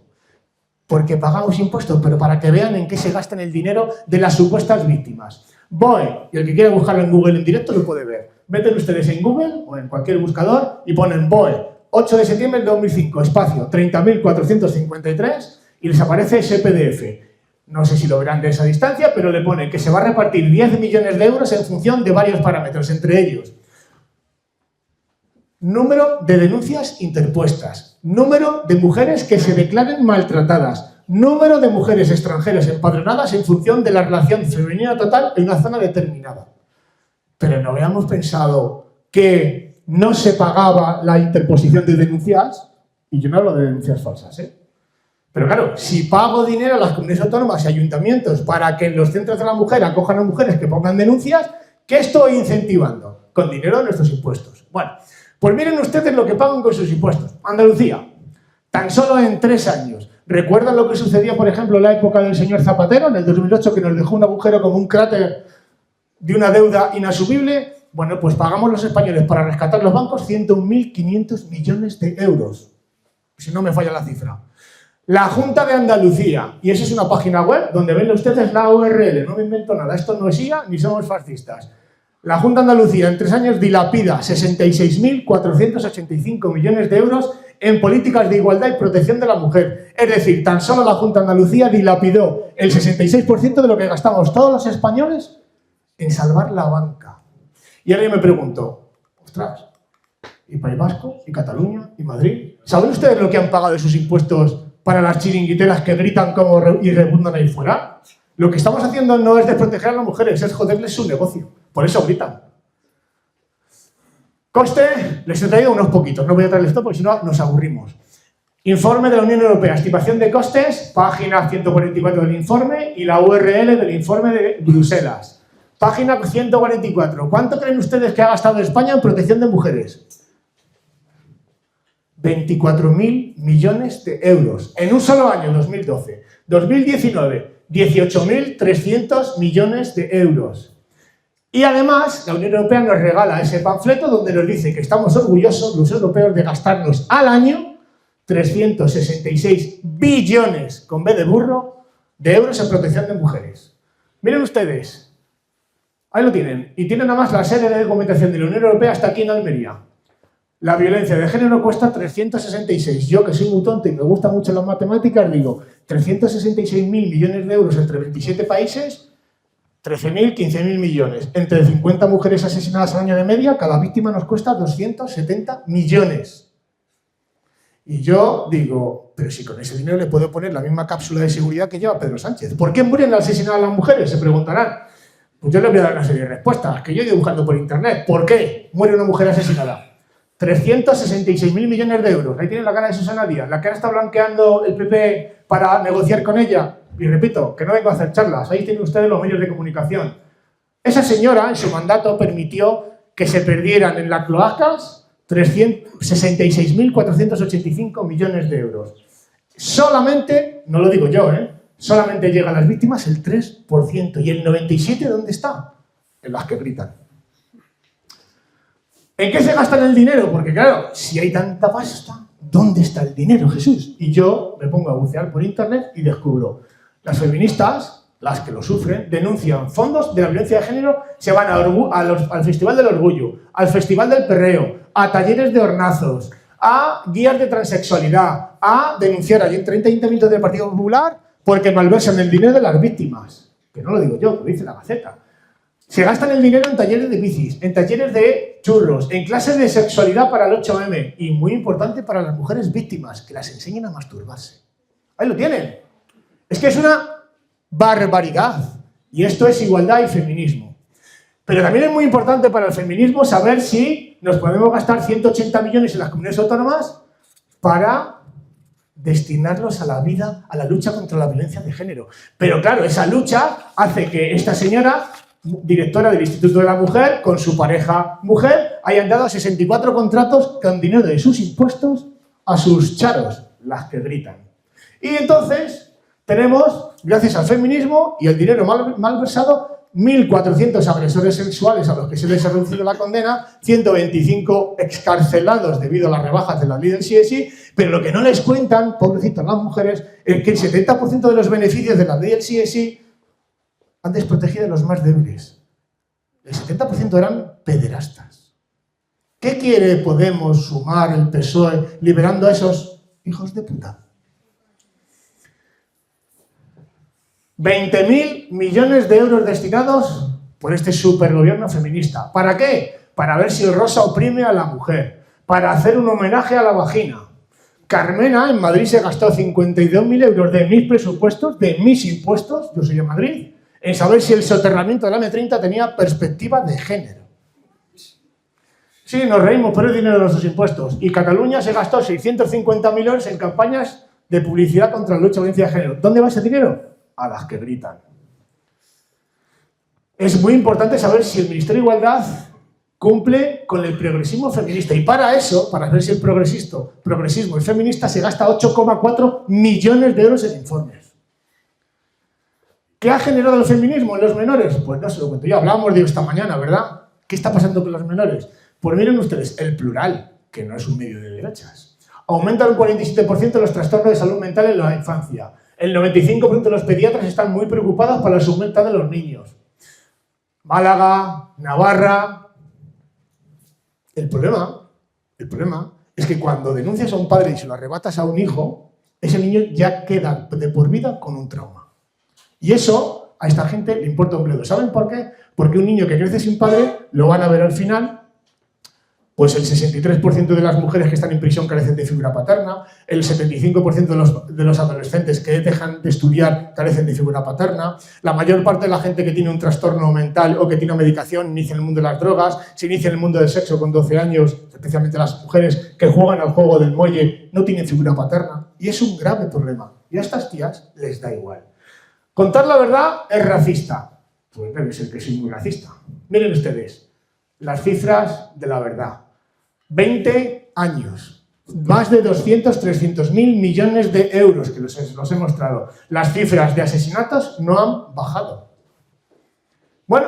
porque pagamos impuestos, pero para que vean en qué se gastan el dinero de las supuestas víctimas. BOE, y el que quiera buscarlo en Google en directo lo puede ver. Meten ustedes en Google o en cualquier buscador y ponen BOE, 8 de septiembre del 2005, espacio, 30.453, y les aparece ese PDF. No sé si lo verán de esa distancia, pero le pone que se va a repartir 10 millones de euros en función de varios parámetros, entre ellos número de denuncias interpuestas, número de mujeres que se declaren maltratadas, número de mujeres extranjeras empadronadas en función de la relación femenina total en una zona determinada. Pero no habíamos pensado que no se pagaba la interposición de denuncias, y yo no hablo de denuncias falsas, ¿eh? Pero claro, si pago dinero a las comunidades autónomas y ayuntamientos para que en los centros de la mujer acojan a mujeres que pongan denuncias, ¿qué estoy incentivando? Con dinero de nuestros impuestos. Bueno, pues miren ustedes lo que pagan con sus impuestos. Andalucía, tan solo en 3 años. ¿Recuerdan lo que sucedió, por ejemplo, en la época del señor Zapatero, en el 2008, que nos dejó un agujero como un cráter de una deuda inasumible? Bueno, pues pagamos los españoles para rescatar los bancos 101.500 millones de euros. Si no me falla la cifra. La Junta de Andalucía, y esa es una página web donde ven ustedes la URL, no me invento nada, esto no es IA ni somos fascistas. La Junta de Andalucía en 3 años dilapida 66.485 millones de euros en políticas de igualdad y protección de la mujer. Es decir, tan solo la Junta de Andalucía dilapidó el 66% de lo que gastamos todos los españoles en salvar la banca. Y ahora yo me pregunto, ostras, ¿y País Vasco? ¿Y Cataluña? ¿Y Madrid? ¿Saben ustedes lo que han pagado de sus impuestos para las chiringuiteras que gritan y rebundan ahí fuera? Lo que estamos haciendo no es desproteger a las mujeres, es joderles su negocio. Por eso gritan. Coste, les he traído unos poquitos, no voy a traerles esto porque si no nos aburrimos. Informe de la Unión Europea, estimación de costes, página 144 del informe y la URL del informe de Bruselas. Página 144. ¿Cuánto creen ustedes que ha gastado España en protección de mujeres? 24.000 millones de euros. En un solo año, 2012. 2019, 18.300 millones de euros. Y además, la Unión Europea nos regala ese panfleto donde nos dice que estamos orgullosos, los europeos, de gastarnos al año 366 billones, con B de burro, de euros en protección de mujeres. Miren ustedes, ahí lo tienen. Y tienen además la sede de documentación de la Unión Europea hasta aquí en Almería. La violencia de género cuesta 366. Yo, que soy muy tonto y me gustan mucho las matemáticas, digo, 366.000 millones de euros entre 27 países, 13.000, 15.000 millones. Entre 50 mujeres asesinadas al año de media, cada víctima nos cuesta 270 millones. Y yo digo, pero si con ese dinero le puedo poner la misma cápsula de seguridad que lleva Pedro Sánchez. ¿Por qué mueren asesinadas las mujeres? Se preguntarán. Pues yo les voy a dar una serie de respuestas que yo he ido buscando por internet. ¿Por qué muere una mujer asesinada? 366.000 millones de euros. Ahí tienen la cara de Susana Díaz, la que ahora está blanqueando el PP para negociar con ella. Y repito, que no vengo a hacer charlas. Ahí tienen ustedes los medios de comunicación. Esa señora, en su mandato, permitió que se perdieran en las cloacas 66.485 millones de euros. Solamente, no lo digo yo, solamente llega a las víctimas el 3%. ¿Y el 97% dónde está? En las que gritan. ¿En qué se gastan el dinero? Porque claro, si hay tanta pasta, ¿dónde está el dinero, Jesús? Y yo me pongo a bucear por internet y descubro, las feministas, las que lo sufren, denuncian fondos de la violencia de género, se van al Festival del Orgullo, al Festival del Perreo, a talleres de hornazos, a guías de transexualidad, a denunciar allí en 30 ayuntamientos del Partido Popular porque malversan el dinero de las víctimas. Que no lo digo yo, lo dice la Gaceta. Se gastan el dinero en talleres de bicis, en talleres de churros, en clases de sexualidad para el 8M y, muy importante, para las mujeres víctimas, que las enseñen a masturbarse. Ahí lo tienen. Es que es una barbaridad. Y esto es igualdad y feminismo. Pero también es muy importante para el feminismo saber si nos podemos gastar 180 millones en las comunidades autónomas para destinarlos a la vida, a la lucha contra la violencia de género. Pero claro, esa lucha hace que esta señora, directora del Instituto de la Mujer, con su pareja mujer, hayan dado 64 contratos con dinero de sus impuestos a sus charos, las que gritan. Y entonces tenemos, gracias al feminismo y el dinero mal versado, 1.400 agresores sexuales a los que se les ha reducido la condena, 125 excarcelados debido a las rebajas de la ley del CSI, pero lo que no les cuentan, pobrecitas las mujeres, es que el 70% de los beneficios de la ley del CSI han desprotegido a los más débiles. El 70% eran pederastas. ¿Qué quiere Podemos, Sumar, el PSOE, liberando a esos hijos de puta? 20.000 millones de euros destinados por este supergobierno feminista. ¿Para qué? Para ver si el rosa oprime a la mujer. Para hacer un homenaje a la vagina. Carmena en Madrid se gastó 52.000 euros de mis presupuestos, de mis impuestos, yo soy de Madrid, en saber si el soterramiento de la M30 tenía perspectiva de género. Sí, nos reímos, pero es dinero de nuestros impuestos. Y Cataluña se gastó 650.000 euros en campañas de publicidad contra la lucha de violencia de género. ¿Dónde va ese dinero? A las que gritan. Es muy importante saber si el Ministerio de Igualdad cumple con el progresismo feminista. Y para eso, para ver si el progresismo es feminista, se gasta 8,4 millones de euros en informes. ¿Qué ha generado el feminismo en los menores? Pues no se lo cuento yo. Hablábamos de ello esta mañana, ¿verdad? ¿Qué está pasando con los menores? Pues miren ustedes, el Plural, que no es un medio de derechas, aumenta un 47% los trastornos de salud mental en la infancia. El 95% de los pediatras están muy preocupados por la salud mental de los niños. Málaga, Navarra. El problema es que cuando denuncias a un padre y se lo arrebatas a un hijo, ese niño ya queda de por vida con un trauma. Y eso a esta gente le importa un bledo. ¿Saben por qué? Porque un niño que crece sin padre lo van a ver al final. Pues el 63% de las mujeres que están en prisión carecen de figura paterna, el 75% de los adolescentes que dejan de estudiar carecen de figura paterna, la mayor parte de la gente que tiene un trastorno mental o que tiene una medicación inicia en el mundo de las drogas, se inicia en el mundo del sexo con 12 años, especialmente las mujeres que juegan al juego del muelle, no tienen figura paterna. Y es un grave problema. Y a estas tías les da igual. Contar la verdad es racista. Pues debe ser que soy muy racista. Miren ustedes, las cifras de la verdad. 20 años Más de 200, 300.000 millones de euros, que los he mostrado. Las cifras de asesinatos no han bajado. Bueno,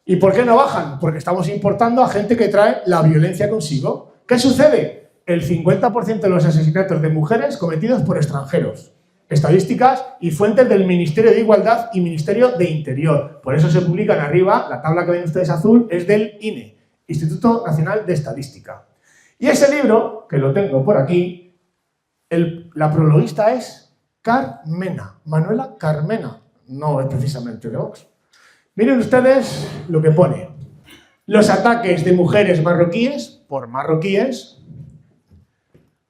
¿y por qué no bajan? Porque estamos importando a gente que trae la violencia consigo. ¿Qué sucede? El 50% de los asesinatos de mujeres cometidos por extranjeros. Estadísticas y fuentes del Ministerio de Igualdad y Ministerio de Interior. Por eso se publican arriba, la tabla que ven ustedes azul es del INE, Instituto Nacional de Estadística. Y ese libro, que lo tengo por aquí, la prologuista es Carmena, Manuela Carmena, no es precisamente de Vox. Miren ustedes lo que pone. Los ataques de mujeres marroquíes, por marroquíes,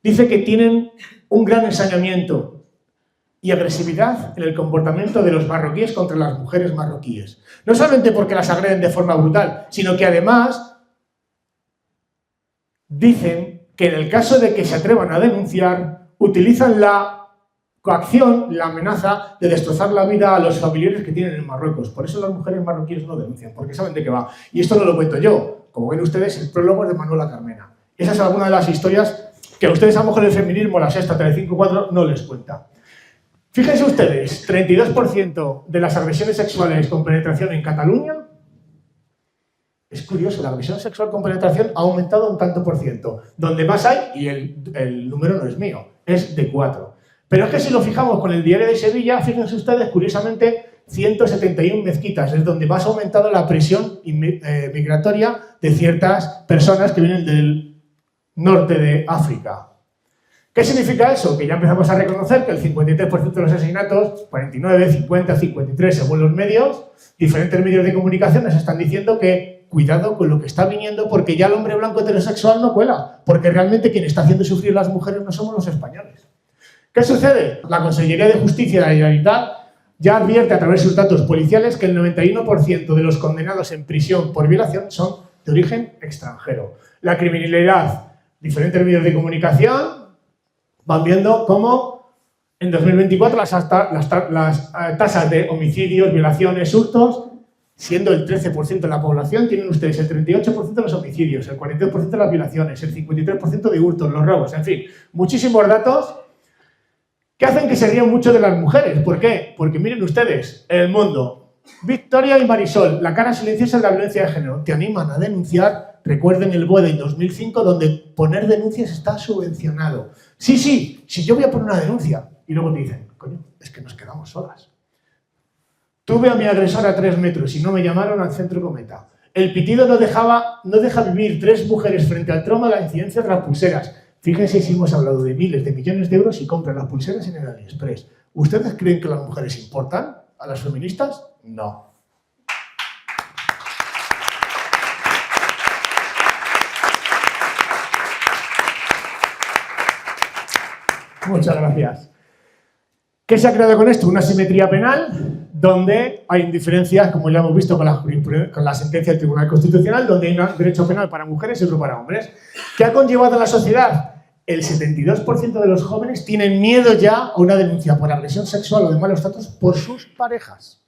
dice que tienen un gran ensañamiento y agresividad en el comportamiento de los marroquíes contra las mujeres marroquíes. No solamente porque las agreden de forma brutal, sino que además dicen que en el caso de que se atrevan a denunciar, utilizan la coacción, la amenaza de destrozar la vida a los familiares que tienen en Marruecos. Por eso las mujeres marroquíes no denuncian, porque saben de qué va. Y esto no lo cuento yo. Como ven ustedes, el prólogo es de Manuela Carmena. Esa es alguna de las historias que a ustedes, a lo mejor, el feminismo, la Sexta, Telecinco 4, no les cuenta. Fíjense ustedes, 32% de las agresiones sexuales con penetración en Cataluña. Es curioso, la agresión sexual con penetración ha aumentado un tanto por ciento. Donde más hay, y el número no es mío, es de 4. Pero es que si lo fijamos con el Diario de Sevilla, fíjense ustedes, curiosamente, 171 mezquitas, es donde más ha aumentado la presión migratoria de ciertas personas que vienen del norte de África. ¿Qué significa eso? Que ya empezamos a reconocer que el 53% de los asesinatos, 49, 50, 53, según los medios, diferentes medios de comunicación nos están diciendo que cuidado con lo que está viniendo, porque ya el hombre blanco heterosexual no cuela, porque realmente quien está haciendo sufrir a las mujeres no somos los españoles. ¿Qué sucede? La Consellería de Justicia de la Generalitat ya advierte a través de sus datos policiales que el 91% de los condenados en prisión por violación son de origen extranjero. La criminalidad, diferentes medios de comunicación van viendo cómo en 2024 las tasas de homicidios, violaciones, hurtos, siendo el 13% de la población, tienen ustedes el 38% de los homicidios, el 42% de las violaciones, el 53% de hurtos, los robos, en fin, muchísimos datos que hacen que se rían mucho de las mujeres. ¿Por qué? Porque miren ustedes, en El Mundo, Victoria y Marisol, la cara silenciosa de la violencia de género, te animan a denunciar. Recuerden el BOE de 2005, donde poner denuncias está subvencionado. Sí, si yo voy a poner una denuncia, y luego te dicen, coño, es que nos quedamos solas. Tuve a mi agresor a 3 metros y no me llamaron al centro Cometa. El pitido no deja vivir 3 mujeres frente al trauma de la incidencia de las pulseras. Fíjense si hemos hablado de miles de millones de euros y compran las pulseras en el AliExpress. ¿Ustedes creen que las mujeres importan a las feministas? No. Muchas gracias. ¿Qué se ha creado con esto? Una asimetría penal donde hay diferencias, como ya hemos visto con la sentencia del Tribunal Constitucional, donde hay un derecho penal para mujeres y otro para hombres. ¿Qué ha conllevado a la sociedad? El 72% de los jóvenes tienen miedo ya a una denuncia por agresión sexual o de malos tratos por sus parejas.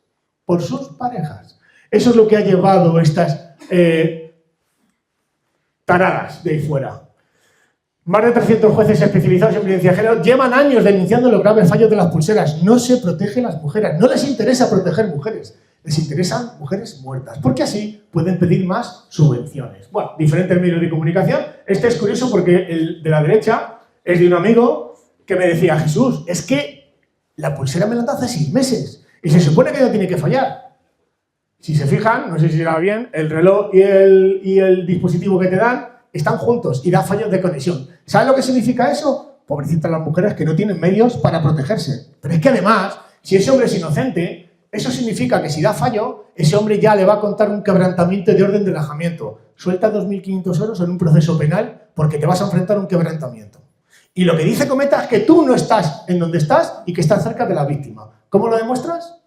Por sus parejas. Eso es lo que ha llevado estas taradas de ahí fuera. Más de 300 jueces especializados en violencia de género llevan años denunciando los graves fallos de las pulseras. No se protege a las mujeres, no les interesa proteger mujeres, les interesan mujeres muertas, porque así pueden pedir más subvenciones. Bueno, diferentes medios de comunicación. Este es curioso porque el de la derecha es de un amigo que me decía, Jesús, es que la pulsera me la da hace 6 meses y se supone que no tiene que fallar. Si se fijan, no sé si se va bien, el reloj y el dispositivo que te dan están juntos y da fallos de conexión. ¿Saben lo que significa eso? Pobrecitas las mujeres que no tienen medios para protegerse. Pero es que además, si ese hombre es inocente, eso significa que si da fallo, ese hombre ya le va a contar un quebrantamiento de orden de alojamiento. Suelta 2.500 euros en un proceso penal porque te vas a enfrentar a un quebrantamiento. Y lo que dice Cometa es que tú no estás en donde estás y que estás cerca de la víctima. ¿Cómo lo demuestras?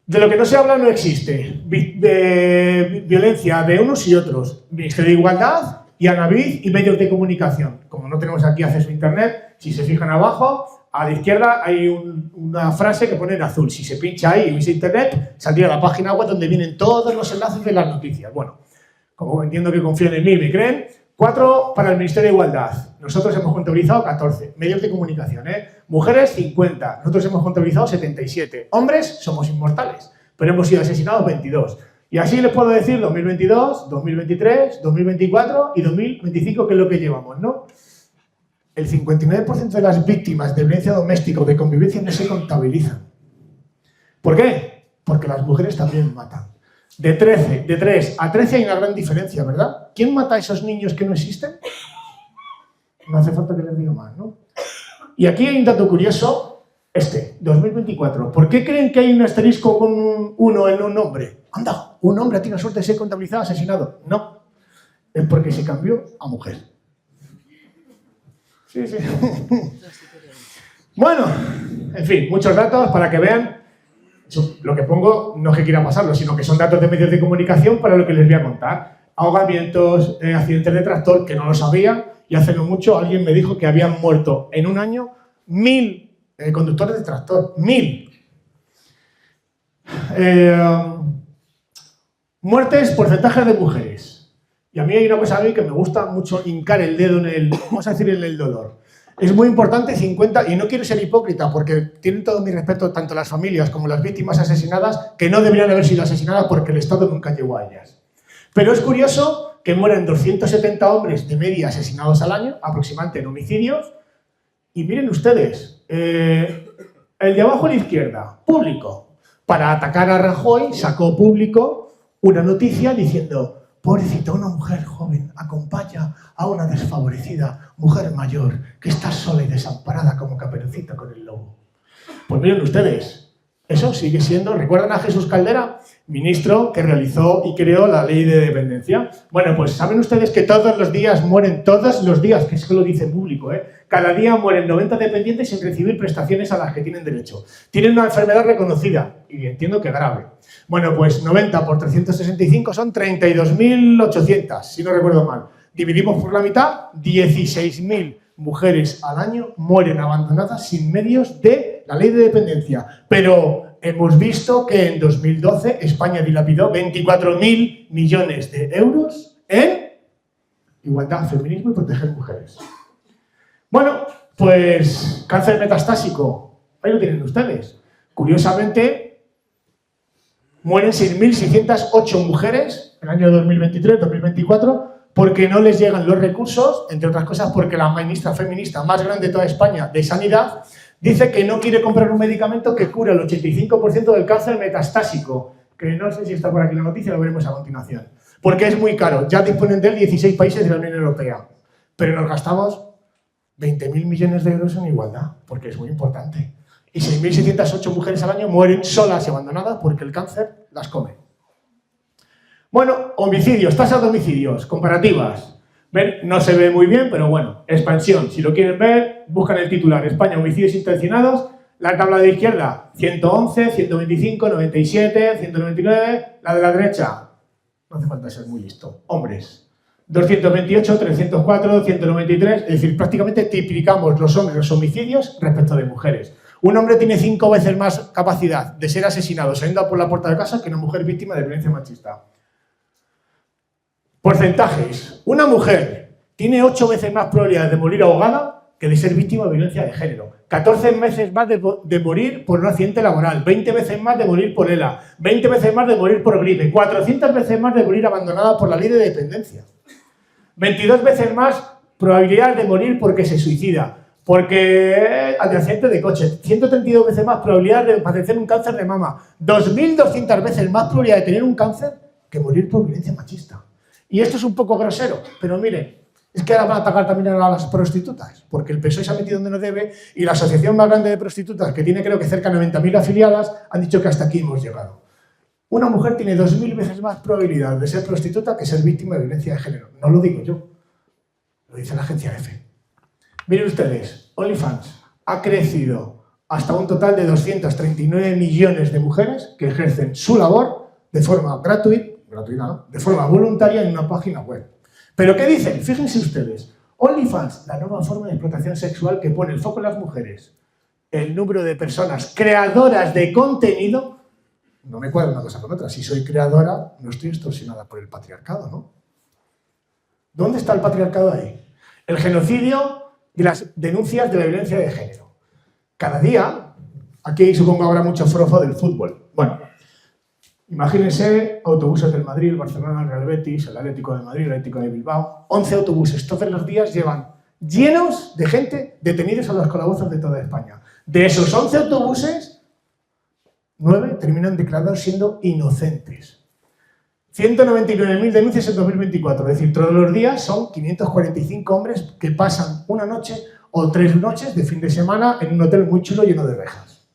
De lo que no se habla no existe. De violencia de unos y otros. Ministerio de Igualdad y Anavid y medios de comunicación. Como no tenemos aquí acceso a Internet, si se fijan abajo, a la izquierda hay una frase que pone en azul. Si se pincha ahí y usa Internet, saldría la página web donde vienen todos los enlaces de las noticias. Bueno, como entiendo que confían en mí y me creen, 4 para el Ministerio de Igualdad. Nosotros hemos contabilizado 14. Medios de comunicación, Mujeres, 50. Nosotros hemos contabilizado 77. Hombres, somos inmortales, pero hemos sido asesinados 22. Y así les puedo decir 2022, 2023, 2024 y 2025, que es lo que llevamos, ¿no? El 59% de las víctimas de violencia doméstica o de convivencia no se contabilizan. ¿Por qué? Porque las mujeres también matan. De 3 a 13 hay una gran diferencia, ¿verdad? ¿Quién mata a esos niños que no existen? No hace falta que les diga más, ¿no? Y aquí hay un dato curioso, 2024. ¿Por qué creen que hay un asterisco con un 1 en un nombre? Anda, un hombre tiene suerte de ser contabilizado asesinado. No, es porque se cambió a mujer. Sí. Bueno, en fin, muchos datos para que vean. Lo que pongo no es que quiera pasarlo, sino que son datos de medios de comunicación para lo que les voy a contar. Ahogamientos, accidentes de tractor, que no lo sabía, y hace no mucho alguien me dijo que habían muerto en un año 1000 conductores de tractor. 1000. Muertes, porcentaje de mujeres. Y a mí hay una cosa que me gusta mucho hincar el dedo vamos a decir, en el dolor. Es muy importante 50, y no quiero ser hipócrita porque tienen todo mi respeto tanto las familias como las víctimas asesinadas, que no deberían haber sido asesinadas porque el Estado nunca llegó a ellas. Pero es curioso que mueran 270 hombres de media asesinados al año, aproximadamente en homicidios, y miren ustedes, el de abajo a la izquierda, público, para atacar a Rajoy sacó público una noticia diciendo: pobrecita, una mujer joven acompaña a una desfavorecida mujer mayor que está sola y desamparada como Caperucita con el lobo. Pues miren ustedes, eso sigue siendo... ¿Recuerdan a Jesús Caldera? Ministro que realizó y creó la ley de dependencia. Bueno, pues saben ustedes que todos los días mueren, todos los días, que es que lo dice en público, cada día mueren 90 dependientes sin recibir prestaciones a las que tienen derecho. Tienen una enfermedad reconocida, y entiendo que grave. Bueno, pues 90 por 365 son 32.800, si no recuerdo mal. Dividimos por la mitad, 16.000 mujeres al año mueren abandonadas sin medios de la ley de dependencia. Pero hemos visto que en 2012 España dilapidó 24.000 millones de euros en igualdad, feminismo y proteger mujeres. Bueno, pues cáncer metastásico, ahí lo tienen ustedes. Curiosamente, mueren 6.608 mujeres en el año 2023-2024 porque no les llegan los recursos, entre otras cosas porque la ministra feminista más grande de toda España de Sanidad dice que no quiere comprar un medicamento que cura el 85% del cáncer metastásico, que no sé si está por aquí la noticia, lo veremos a continuación. Porque es muy caro, ya disponen de él 16 países de la Unión Europea, pero nos gastamos 20.000 millones de euros en igualdad, porque es muy importante. Y 6.608 mujeres al año mueren solas y abandonadas porque el cáncer las come. Bueno, homicidios, tasas de homicidios, comparativas. ¿Ven? No se ve muy bien, pero bueno, expansión. Si lo quieren ver, buscan el titular. España, homicidios intencionados. La tabla de la izquierda, 111, 125, 97, 199. La de la derecha, no hace falta ser muy listo. Hombres, 228, 304, 193. Es decir, prácticamente triplicamos los hombres los homicidios respecto de mujeres. Un hombre tiene 5 veces más capacidad de ser asesinado saliendo por la puerta de casa que una mujer víctima de violencia machista. Porcentajes. Una mujer tiene 8 veces más probabilidades de morir ahogada que de ser víctima de violencia de género. 14 veces más de morir por un accidente laboral. 20 veces más de morir por ELA. 20 veces más de morir por gripe. 400 veces más de morir abandonada por la ley de dependencia. 22 veces más probabilidad de morir porque se suicida. Porque al accidente de coche, 132 veces más probabilidad de padecer un cáncer de mama, 2.200 veces más probabilidad de tener un cáncer que morir por violencia machista. Y esto es un poco grosero, pero miren, es que ahora van a atacar también a las prostitutas, porque el PSOE se ha metido donde no debe y la asociación más grande de prostitutas, que tiene creo que cerca de 90.000 afiliadas, han dicho que hasta aquí hemos llegado. Una mujer tiene 2.000 veces más probabilidad de ser prostituta que ser víctima de violencia de género. No lo digo yo, lo dice la agencia EFE. Miren ustedes, OnlyFans ha crecido hasta un total de 239 millones de mujeres que ejercen su labor de forma gratuita, ¿no? De forma voluntaria en una página web. ¿Pero qué dicen? Fíjense ustedes, OnlyFans, la nueva forma de explotación sexual que pone el foco en las mujeres, el número de personas creadoras de contenido, no me cuadra una cosa con otra, si soy creadora no estoy extorsionada por el patriarcado, ¿no? ¿Dónde está el patriarcado ahí? El genocidio y las denuncias de la violencia de género. Cada día, aquí supongo habrá mucho forofo del fútbol. Bueno, imagínense autobuses del Madrid, el Barcelona, el Real Betis, el Atlético de Madrid, el Atlético de Bilbao. 11 autobuses todos los días llevan llenos de gente detenidos a los calabozos de toda España. De esos 11 autobuses, 9 terminan declarados siendo inocentes. 199.000 denuncias en 2024, es decir, todos los días son 545 hombres que pasan una noche o 3 noches de fin de semana en un hotel muy chulo lleno de rejas.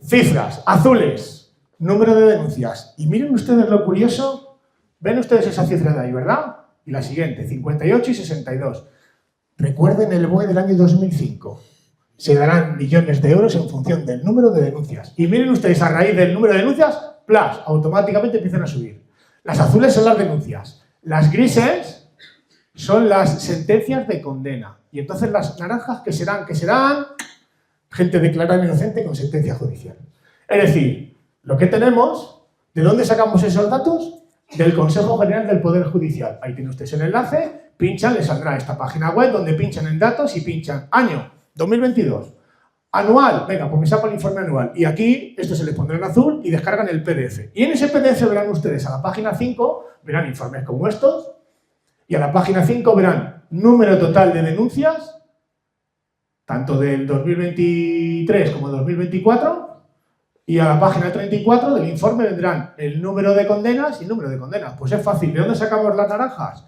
Cifras, azules, número de denuncias. Y miren ustedes lo curioso, ven ustedes esa cifra de ahí, ¿verdad? Y la siguiente, 58 y 62. Recuerden el BOE del año 2005. Se darán millones de euros en función del número de denuncias. Y miren ustedes, a raíz del número de denuncias, ¡plas!, automáticamente empiezan a subir. Las azules son las denuncias. Las grises son las sentencias de condena. Y entonces las naranjas, ¿qué serán? ¿Qué serán? Gente declarada inocente con sentencia judicial. Es decir, lo que tenemos, ¿de dónde sacamos esos datos? Del Consejo General del Poder Judicial. Ahí tiene usted el enlace, pinchan, les saldrá esta página web donde pinchan en datos y pinchan año 2022. Anual, venga, pues me saco el informe anual. Y aquí, esto se les pondrá en azul y descargan el PDF. Y en ese PDF verán ustedes a la página 5, verán informes como estos, y a la página 5 verán número total de denuncias, tanto del 2023 como 2024, y a la página 34 del informe vendrán el número de condenas y número de condenas. Pues es fácil. ¿De dónde sacamos las naranjas?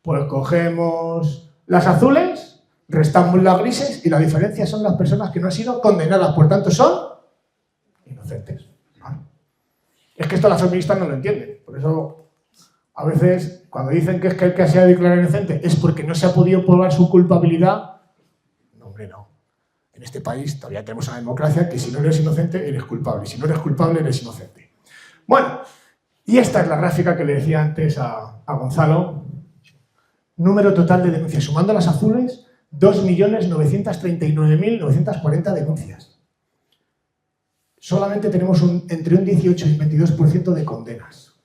Pues cogemos las azules, restamos las grises y la diferencia son las personas que no han sido condenadas, por tanto son inocentes. ¿Vale? Es que esto las feministas no lo entienden. Por eso, a veces, cuando dicen que es que el que se ha declarado inocente es porque no se ha podido probar su culpabilidad, no, hombre, no. En este país todavía tenemos una democracia que si no eres inocente, eres culpable. Si no eres culpable, eres inocente. Bueno, y esta es la gráfica que le decía antes a Gonzalo. Número total de denuncias. Sumando las azules, 2.939.940 denuncias. Solamente tenemos entre un 18 y un 22% de condenas.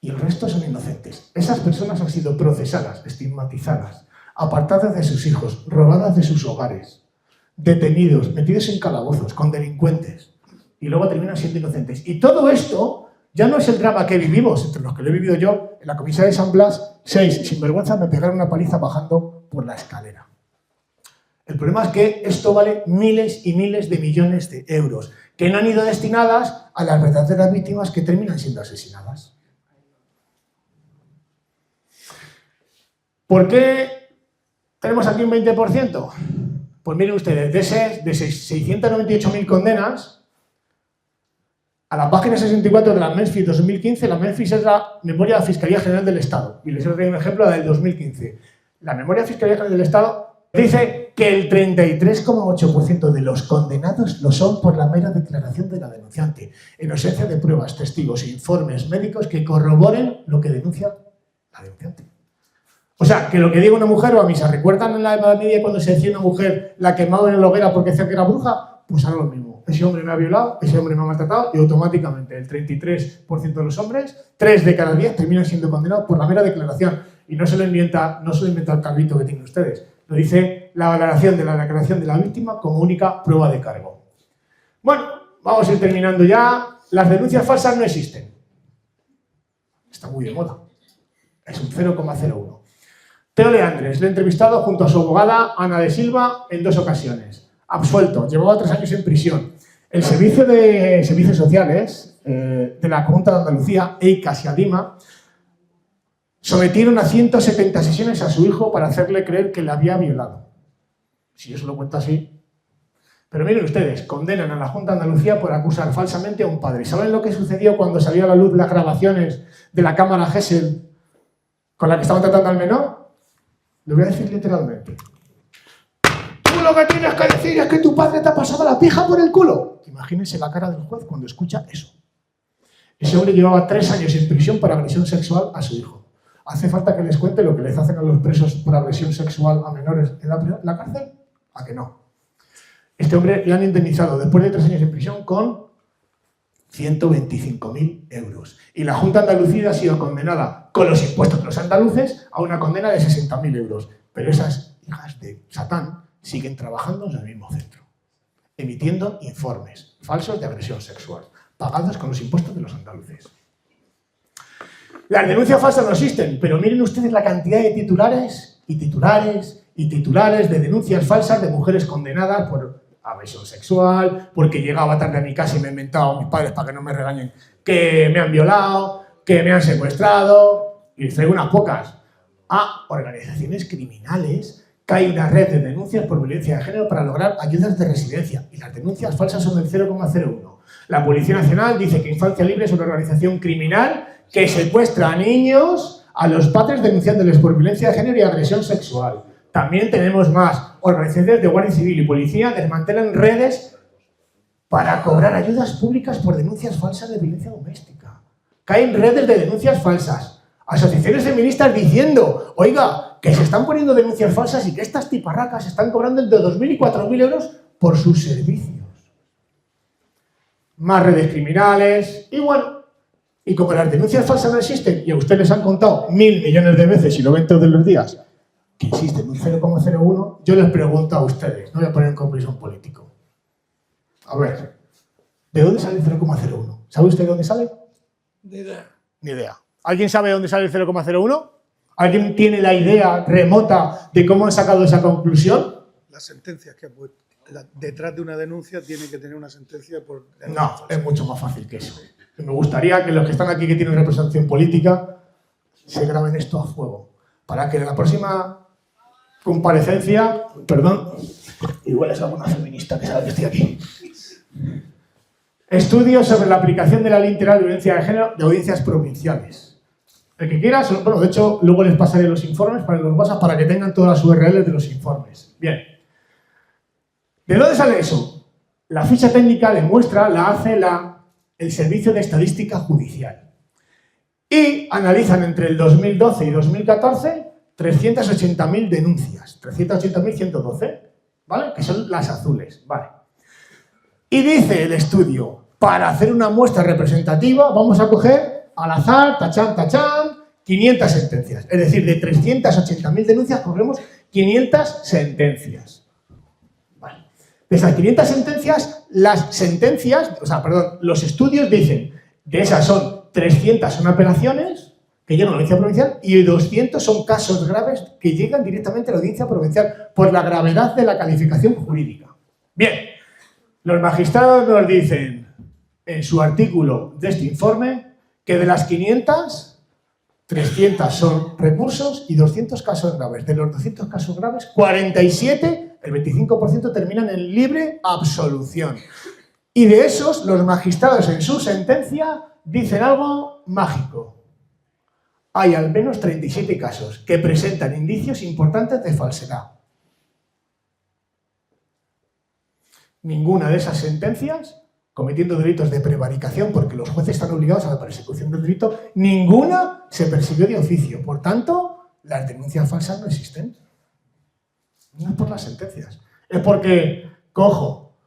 Y el resto son inocentes. Esas personas han sido procesadas, estigmatizadas, apartadas de sus hijos, robadas de sus hogares, detenidos, metidos en calabozos, con delincuentes, y luego terminan siendo inocentes. Y todo esto ya no es el drama que vivimos, entre los que lo he vivido yo, en la comisaría de San Blas, 6 sinvergüenzas me pegaron una paliza bajando por la escalera. El problema es que esto vale miles y miles de millones de euros, que no han ido destinadas a las verdaderas víctimas que terminan siendo asesinadas. ¿Por qué tenemos aquí un 20%? Pues miren ustedes, de 698.000 condenas, a la página 64 de la MESFI 2015, la MESFI es la Memoria de la Fiscalía General del Estado. Y les doy un ejemplo del 2015. La Memoria de la Fiscalía General del Estado dice que el 33,8% de los condenados lo son por la mera declaración de la denunciante, en ausencia de pruebas, testigos e informes médicos que corroboren lo que denuncia la denunciante. O sea, que lo que diga una mujer o a misa, ¿recuerdan en la Edad Media cuando se decía una mujer la quemaban en la hoguera porque decía que era bruja? Pues ahora lo mismo. Ese hombre me ha violado, ese hombre me ha maltratado y automáticamente el 33% de los hombres, 3 de cada 10 terminan siendo condenados por la mera declaración. Y no se lo inventa el calvito que tienen ustedes. Lo dice la valoración de la declaración de la víctima como única prueba de cargo. Bueno, vamos a ir terminando ya. Las denuncias falsas no existen. Está muy de moda. Es un 0,01. Teo Leandres, le he entrevistado junto a su abogada Ana de Silva en 2 ocasiones. Absuelto, llevaba 3 años en prisión. El Servicio de Servicios Sociales de la Junta de Andalucía, EICAS y ADIMA, sometieron a 170 sesiones a su hijo para hacerle creer que le había violado. Si yo se lo cuento así. Pero miren ustedes, condenan a la Junta de Andalucía por acusar falsamente a un padre. ¿Saben lo que sucedió cuando salió a la luz las grabaciones de la cámara Gesell con la que estaban tratando al menor? Lo voy a decir literalmente. Tú lo que tienes que decir es que tu padre te ha pasado la pija por el culo. Imagínense la cara del juez cuando escucha eso. Ese hombre llevaba 3 años en prisión por agresión sexual a su hijo. ¿Hace falta que les cuente lo que les hacen a los presos por agresión sexual a menores en la cárcel? ¿A que no? Este hombre le han indemnizado después de 3 años en prisión con 125.000 euros. Y la Junta de Andalucía ha sido condenada con los impuestos de los andaluces a una condena de 60.000 euros. Pero esas hijas de Satán siguen trabajando en el mismo centro, emitiendo informes falsos de agresión sexual, pagados con los impuestos de los andaluces. Las denuncias falsas no existen, pero miren ustedes la cantidad de titulares y titulares y titulares de denuncias falsas de mujeres condenadas por agresión sexual, porque llegaba tarde a mi casa y me he inventado a mis padres para que no me regañen, que me han violado, que me han secuestrado, y les traigo unas pocas, a organizaciones criminales que hay una red de denuncias por violencia de género para lograr ayudas de residencia, y las denuncias falsas son del 0,01. La Policía Nacional dice que Infancia Libre es una organización criminal que secuestra a niños a los padres denunciándoles por violencia de género y agresión sexual. También tenemos más. Organizaciones de Guardia Civil y Policía desmantelan redes para cobrar ayudas públicas por denuncias falsas de violencia doméstica. Caen redes de denuncias falsas. Asociaciones feministas diciendo, oiga, que se están poniendo denuncias falsas y que estas tiparracas están cobrando entre 2.000 y 4.000 euros por sus servicios. Más redes criminales y bueno, y como las denuncias falsas no existen y a ustedes les han contado 1.000 millones de veces y lo ven todos los días que existe un 0,01, yo les pregunto a ustedes, no voy a poner en compromiso político. A ver, ¿de dónde sale el 0,01? ¿Sabe usted de dónde sale? Ni idea. Ni idea. ¿Alguien sabe de dónde sale el 0,01? ¿Alguien tiene la idea remota de cómo han sacado esa conclusión? Las sentencias que detrás de una denuncia tiene que tener una sentencia por... No, es mucho más fácil que eso. Me gustaría que los que están aquí que tienen representación política se graben esto a fuego, para que en la próxima comparecencia, perdón, igual es alguna feminista que sabe que estoy aquí. Estudios sobre la aplicación de la ley integral de violencia de género de audiencias provinciales. El que quiera, bueno, de hecho, luego les pasaré los informes para los WhatsApp para que tengan todas las URLs de los informes. Bien. ¿De dónde sale eso? La ficha técnica demuestra, la hace el Servicio de Estadística Judicial. Y analizan entre el 2012 y 2014 380.000 denuncias, 380.112, ¿vale? Que son las azules, ¿vale? Y dice el estudio, para hacer una muestra representativa vamos a coger al azar, tachán, 500 sentencias. Es decir, de 380.000 denuncias cogemos 500 sentencias. Vale. De esas 500 sentencias, los estudios dicen, de esas son 300 son apelaciones, que llegan a la audiencia provincial, y 200 son casos graves que llegan directamente a la audiencia provincial por la gravedad de la calificación jurídica. Bien, los magistrados nos dicen en su artículo de este informe que de las 500, 300 son recursos y 200 casos graves. De los 200 casos graves, 47, el 25% terminan en libre absolución. Y de esos, los magistrados en su sentencia dicen algo mágico. Hay al menos 37 casos que presentan indicios importantes de falsedad. Ninguna de esas sentencias, cometiendo delitos de prevaricación, porque los jueces están obligados a la persecución del delito, ninguna se persiguió de oficio. Por tanto, las denuncias falsas no existen. No es por las sentencias. Es porque, cojo,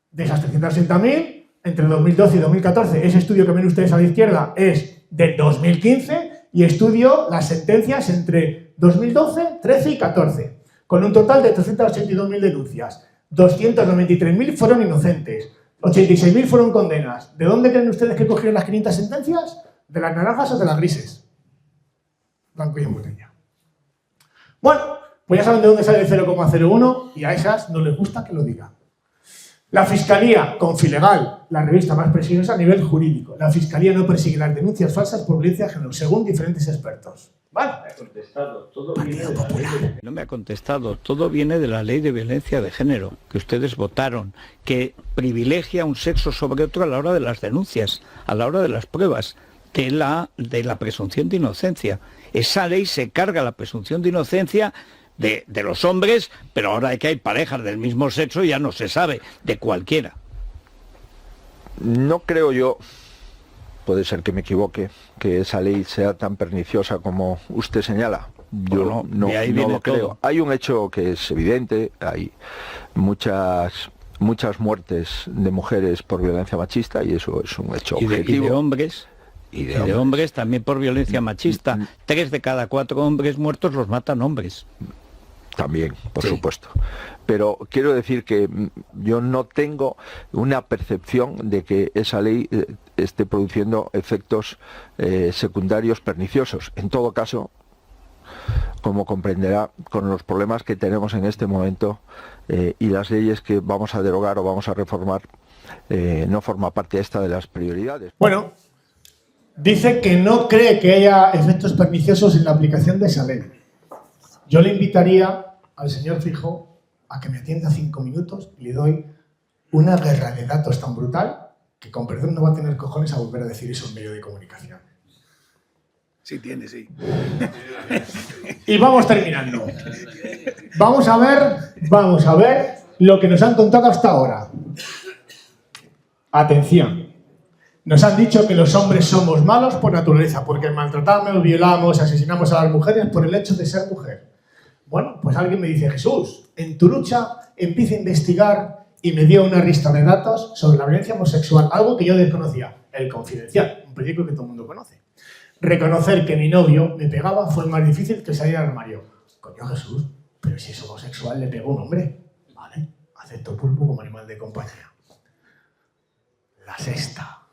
de esas 380.000, entre 2012 y 2014, ese estudio que ven ustedes a la izquierda es del 2015, y estudio las sentencias entre 2012, 13 y 14, con un total de 382.000 denuncias. 293.000 fueron inocentes, 86.000 fueron condenas. ¿De dónde creen ustedes que cogieron las 500 sentencias? ¿De las naranjas o de las grises? Blanco y en botella. Bueno, pues ya saben de dónde sale el 0,01 y a esas no les gusta que lo diga. La Fiscalía, Confilegal, la revista más prestigiosa a nivel jurídico. La Fiscalía no persigue las denuncias falsas por violencia de género, según diferentes expertos. ¿Vale? No me ha contestado. Todo viene de la ley de violencia de género, que ustedes votaron, que privilegia un sexo sobre otro a la hora de las denuncias, a la hora de las pruebas, de la presunción de inocencia. Esa ley se carga la presunción de inocencia de los hombres, pero ahora que hay parejas del mismo sexo ya no se sabe, de cualquiera. No creo yo, puede ser que me equivoque, que esa ley sea tan perniciosa como usted señala. Yo no lo creo. Hay un hecho que es evidente, hay muchas muertes de mujeres por violencia machista y eso es un hecho objetivo. ¿Y de hombres? Y de hombres también por violencia machista. 3 de cada 4 hombres muertos los matan hombres. También, por supuesto. Pero quiero decir que yo no tengo una percepción de que esa ley esté produciendo efectos secundarios perniciosos. En todo caso, como comprenderá, con los problemas que tenemos en este momento y las leyes que vamos a derogar o vamos a reformar, no forma parte esta de las prioridades. Bueno, dice que no cree que haya efectos perniciosos en la aplicación de esa ley. Yo le invitaría al señor Feijóo a que me atienda 5 minutos y le doy una guerra de datos tan brutal que, con perdón, no va a tener cojones a volver a decir eso en medio de comunicación. Sí tiene, sí. Y vamos terminando. Vamos a ver lo que nos han contado hasta ahora. Atención. Nos han dicho que los hombres somos malos por naturaleza, porque maltratamos, violamos, asesinamos a las mujeres por el hecho de ser mujer. Bueno, pues alguien me dice, Jesús, en tu lucha empieza a investigar y me dio una lista de datos sobre la violencia homosexual, algo que yo desconocía, El Confidencial, un periódico que todo el mundo conoce. Reconocer que mi novio me pegaba fue más difícil que salir al armario. Coño, Jesús, pero si es homosexual le pegó un hombre. Vale, acepto pulpo como animal de compañía. La sexta.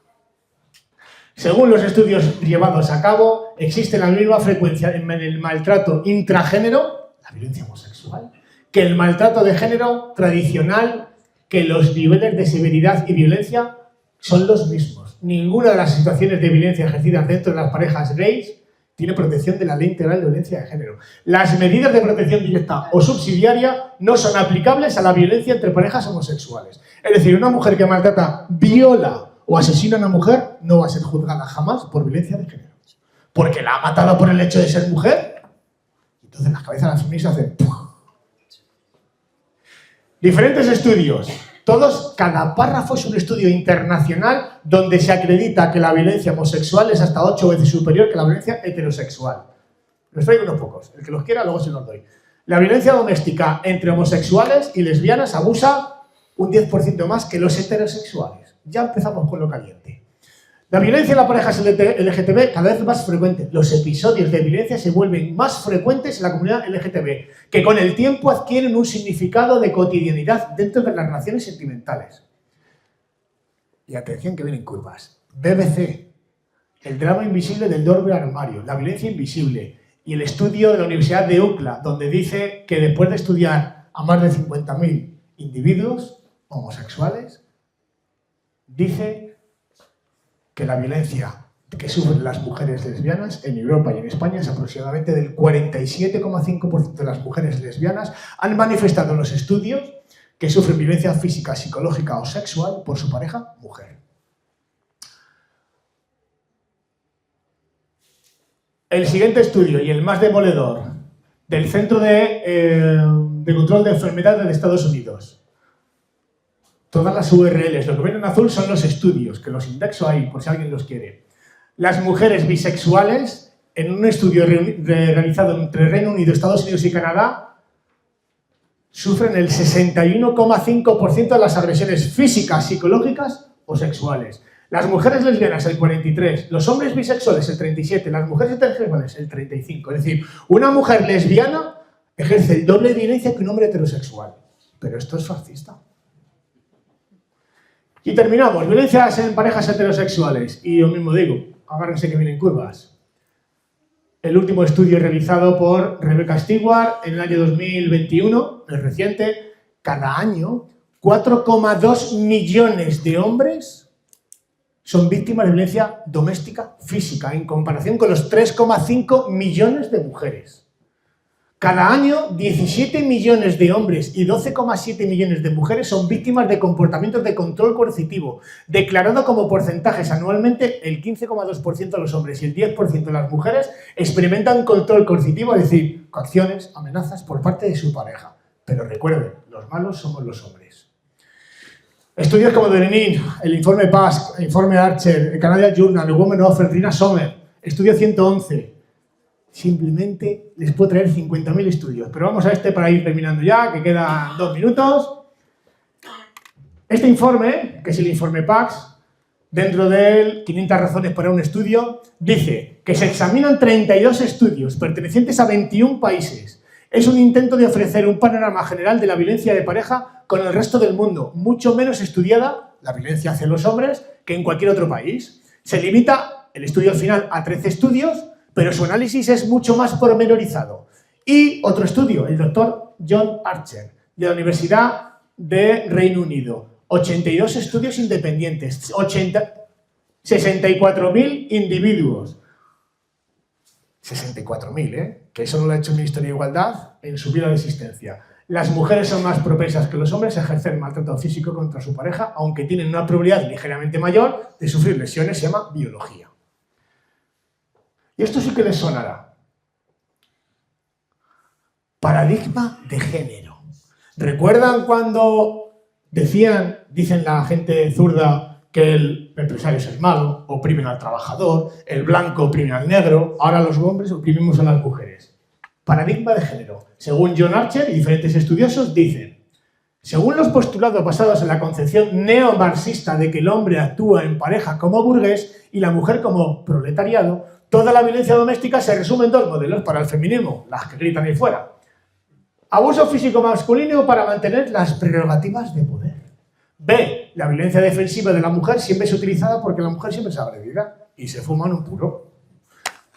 Según los estudios llevados a cabo, existe la misma frecuencia en el maltrato intragénero, la violencia homosexual, que el maltrato de género tradicional, que los niveles de severidad y violencia son los mismos. Ninguna de las situaciones de violencia ejercidas dentro de las parejas gays tiene protección de la Ley Integral de Violencia de Género. Las medidas de protección directa o subsidiaria no son aplicables a la violencia entre parejas homosexuales. Es decir, una mujer que maltrata, viola o asesina a una mujer no va a ser juzgada jamás por violencia de género. Porque la ha matado por el hecho de ser mujer. Entonces las cabezas de las feministas hacen... Diferentes estudios. Todos, cada párrafo es un estudio internacional donde se acredita que la violencia homosexual es hasta 8 veces superior que la violencia heterosexual. Les traigo unos pocos. El que los quiera, luego se los doy. La violencia doméstica entre homosexuales y lesbianas abusa un 10% más que los heterosexuales. Ya empezamos con lo caliente. La violencia en las parejas LGTB cada vez más frecuente. Los episodios de violencia se vuelven más frecuentes en la comunidad LGTB, que con el tiempo adquieren un significado de cotidianidad dentro de las relaciones sentimentales. Y atención que vienen curvas. BBC, el drama invisible del doble armario, la violencia invisible, y el estudio de la Universidad de UCLA, donde dice que después de estudiar a más de 50.000 individuos homosexuales, dice que la violencia que sufren las mujeres lesbianas en Europa y en España es aproximadamente del 47,5% de las mujeres lesbianas han manifestado en los estudios que sufren violencia física, psicológica o sexual por su pareja mujer. El siguiente estudio, y el más demoledor, del Centro de Control de Enfermedades de Estados Unidos. Todas las URLs, lo que ven en azul son los estudios, que los indexo ahí por si alguien los quiere. Las mujeres bisexuales, en un estudio realizado entre Reino Unido, Estados Unidos y Canadá, sufren el 61,5% de las agresiones físicas, psicológicas o sexuales. Las mujeres lesbianas, el 43%, los hombres bisexuales, el 37%, las mujeres heterosexuales, el 35%. Es decir, una mujer lesbiana ejerce el doble de violencia que un hombre heterosexual. Pero esto es fascista. Y terminamos, violencias en parejas heterosexuales. Y yo mismo digo, agárrense que vienen curvas. El último estudio realizado por Rebecca Stewart en el año 2021, es reciente, cada año 4,2 millones de hombres son víctimas de violencia doméstica física, en comparación con los 3,5 millones de mujeres. Cada año, 17 millones de hombres y 12,7 millones de mujeres son víctimas de comportamientos de control coercitivo, declarado como porcentajes anualmente. El 15,2% de los hombres y el 10% de las mujeres experimentan control coercitivo, es decir, coacciones, amenazas por parte de su pareja. Pero recuerden, los malos somos los hombres. Estudios como Derenin, el informe PASC, el informe Archer, el Canadian Journal, el Women of Rina Sommer, estudio 111. Simplemente les puedo traer 50.000 estudios. Pero vamos a este para ir terminando ya, que quedan 2 minutos. Este informe, que es el informe PAX, dentro de él, 500 razones para un estudio, dice que se examinan 32 estudios pertenecientes a 21 países. Es un intento de ofrecer un panorama general de la violencia de pareja con el resto del mundo, mucho menos estudiada, la violencia hacia los hombres, que en cualquier otro país. Se limita el estudio al final a 13 estudios, pero su análisis es mucho más pormenorizado. Y otro estudio, el doctor John Archer, de la Universidad de Reino Unido. 82 estudios independientes, 64.000 individuos. 64.000, que eso no lo ha hecho el Ministerio de Igualdad en su vida de existencia. Las mujeres son más propensas que los hombres a ejercer maltrato físico contra su pareja, aunque tienen una probabilidad ligeramente mayor de sufrir lesiones, se llama biología. Y esto sí que les sonará. Paradigma de género. ¿Recuerdan cuando dicen la gente zurda que el empresario es el malo, oprimen al trabajador, el blanco oprime al negro, ahora los hombres oprimimos a las mujeres? Paradigma de género. Según John Archer y diferentes estudiosos dicen, según los postulados basados en la concepción neomarxista de que el hombre actúa en pareja como burgués y la mujer como proletariado, toda la violencia doméstica se resume en dos modelos para el feminismo, las que gritan ahí fuera. Abuso físico masculino para mantener las prerrogativas de poder. B. La violencia defensiva de la mujer siempre es utilizada porque la mujer siempre es agredida y se fuman un puro.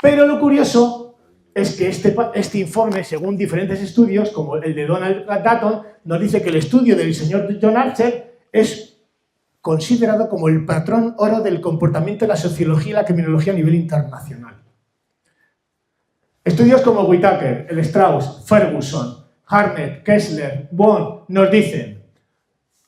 Pero lo curioso es que este informe, según diferentes estudios, como el de Donald Dutton, nos dice que el estudio del señor John Archer es considerado como el patrón oro del comportamiento de la sociología y la criminología a nivel internacional. Estudios como Whitaker, el Strauss, Ferguson, Harnett, Kessler, Bond nos dicen